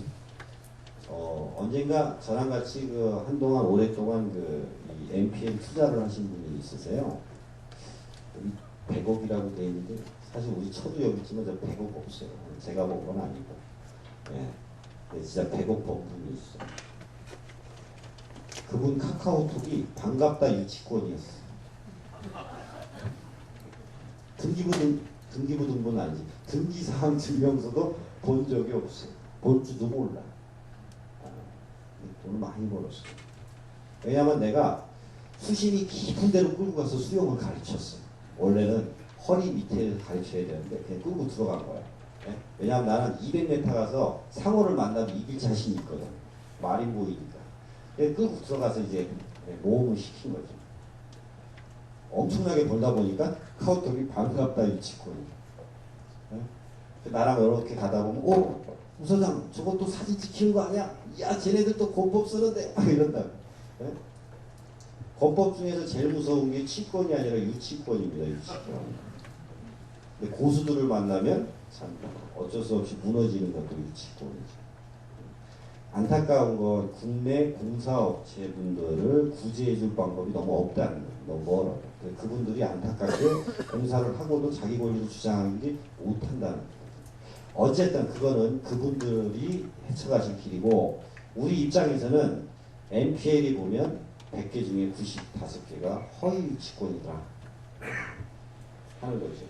언젠가 저랑 같이 한동안 오랫동안 이 NPL 투자를 하신 분이 있으세요. 100억이라고 돼 있는데 사실 우리 처도 여기 있지만 저 100억 없어요. 제가 본 건 아니고. 네. 진짜 100억 번 분이 있어. 그분 카카오톡이 반갑다 유치권이었어. 등기부등본은 아니지. 등기사항 증명서도 본 적이 없어. 볼 줄도 몰라. 돈을 많이 벌었어. 왜냐하면 내가 수심이 깊은 데로 끌고 가서 수영을 가르쳤어. 원래는 허리 밑에 가르쳐야 되는데 그냥 끌고 들어간 거야. 네? 왜냐하면 나는 200m 가서 상어를 만나면 이길 자신이 있거든. 말이 보이니까. 끌고 들어가서 이제 모험을 시킨 거죠. 엄청나게 벌다 보니까 카운터기 반갑다 유치권이. 네? 나랑 이렇게 가다 보면 우서장 저것도 사진 찍히는 거 아니야? 야 쟤네들 또 권법 쓰는데 막 이런다. 네? 권법 중에서 제일 무서운 게 치권이 아니라 유치권입니다. 유치권. 근데 고수들을 만나면 참 어쩔 수 없이 무너지는 것도 유치권이죠. 안타까운 건 국내 공사업체 분들을 구제해 줄 방법이 너무 없다는 거예요. 너무 멀어요. 그분들이 안타깝게 공사를 하고도 자기 권리를 주장하지 못한다는 거예요. 어쨌든 그거는 그분들이 헤쳐가실 길이고 우리 입장에서는 NPL이 보면 100개 중에 95개가 허위 유치권이다 하는 거죠.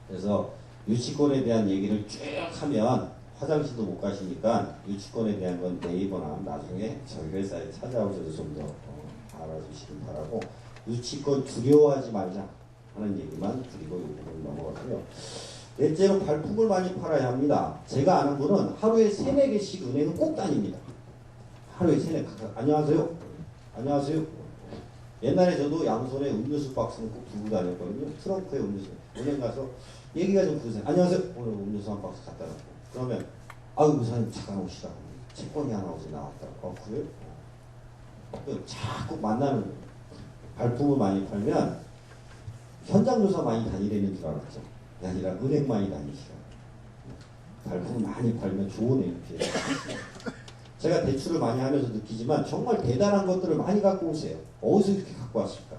그래서 유치권에 대한 얘기를 쭉 하면 화장실도 못 가시니까 유치권에 대한 건 네이버나 나중에 저희 회사에 찾아오셔서 좀 더 알아주시길 바라고 유치권 두려워하지 말자 하는 얘기만 드리고 이 부분 넘어가고요. 넷째로 발품을 많이 팔아야 합니다. 제가 아는 분은 하루에 3-4개씩 은행을 꼭 다닙니다. 하루에 3-4개. 안녕하세요. 안녕하세요. 옛날에 저도 양손에 음료수 박스는 꼭 들고 다녔거든요. 트렁크에 음료수. 은행 가서 얘기가 좀 그러세요. 안녕하세요. 오늘 음료수 한 박스 갖다 놓고. 그러면 아유 의사님 잠깐 오시라고. 채권이 하나 어제 나왔다고. 그래요? 자꾸 만나는 발품을 많이 팔면 현장 조사 많이 다니려는 줄 알았죠. 그게 아니라 은행 많이 다니시라. 발품을 많이 팔면 좋은 NPL. 제가 대출을 많이 하면서 느끼지만 정말 대단한 것들을 많이 갖고 오세요. 어디서 이렇게 갖고 왔을까?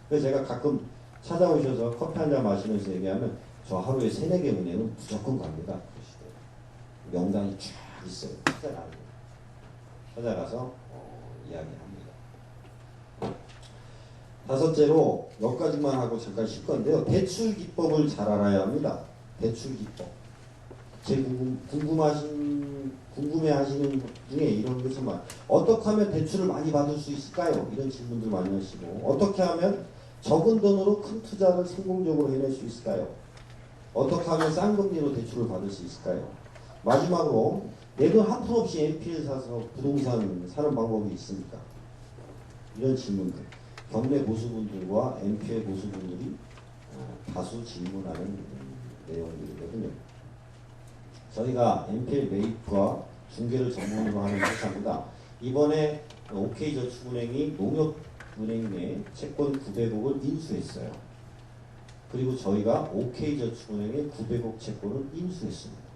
그래서 제가 가끔 찾아오셔서 커피 한잔 마시면서 얘기하면 저 하루에 3-4개 은행은 무조건 갑니다. 그러시더라고요. 명단이 쫙 있어요. 찾아가서 이야기합니다. 다섯째로 몇 가지만 하고 잠깐 쉴 건데요. 대출 기법을 잘 알아야 합니다. 대출 기법. 제 궁금해하시는 중에 이런 게 정말 어떻게 하면 대출을 많이 받을 수 있을까요? 이런 질문들 많이 하시고 어떻게 하면 적은 돈으로 큰 투자를 성공적으로 해낼 수 있을까요? 어떻게 하면 싼 금리로 대출을 받을 수 있을까요? 마지막으로 내 돈 한 푼 없이 NPL 사서 부동산 사는 방법이 있습니까? 이런 질문들. 경매 고수분들과 NPL 고수분들이 다수 질문하는 내용들이거든요. 저희가 NPL 매입과 중개를 전문으로 하는 회사입니다. 이번에 OK저축은행이 농협은행 내 채권 900억을 인수했어요. 그리고 저희가 OK저축은행의 900억 채권을 인수했습니다.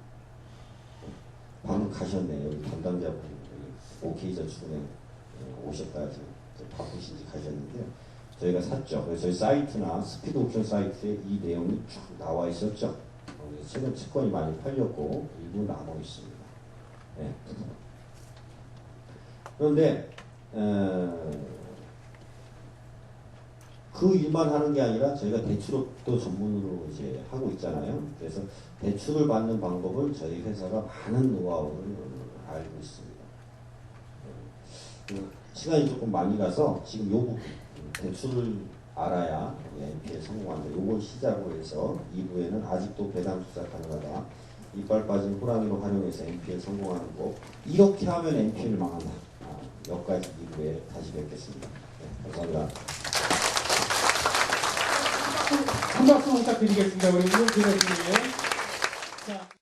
방금 가셨네요. 여기 담당자분이 OK저축은행 오셨다 지금 바쁘신지 가셨는데요. 저희가 샀죠. 그래서 저희 사이트나 스피드 옵션 사이트에 이 내용이 쭉 나와 있었죠. 최근 채권이 많이 팔렸고 일부 남아 있습니다. 네. 그런데 그 일만 하는 게 아니라 저희가 대출업도 전문으로 이제 하고 있잖아요. 그래서 대출을 받는 방법을 저희 회사가 많은 노하우를 알고 있습니다. 시간이 조금 많이 가서 지금 요 부분 대출을 알아야 NPL 성공한다. 요걸 시작으로 해서 2부에는 아직도 배당 투자 가능하다. 이빨 빠진 호랑이로 활용해서 NPL 성공하는 거. 이렇게 하면 NPL 망한다. 몇 가지 2부에 다시 뵙겠습니다. 네, 감사합니다. 한 박수 부탁드리겠습니다. 우리 문진호 교수님.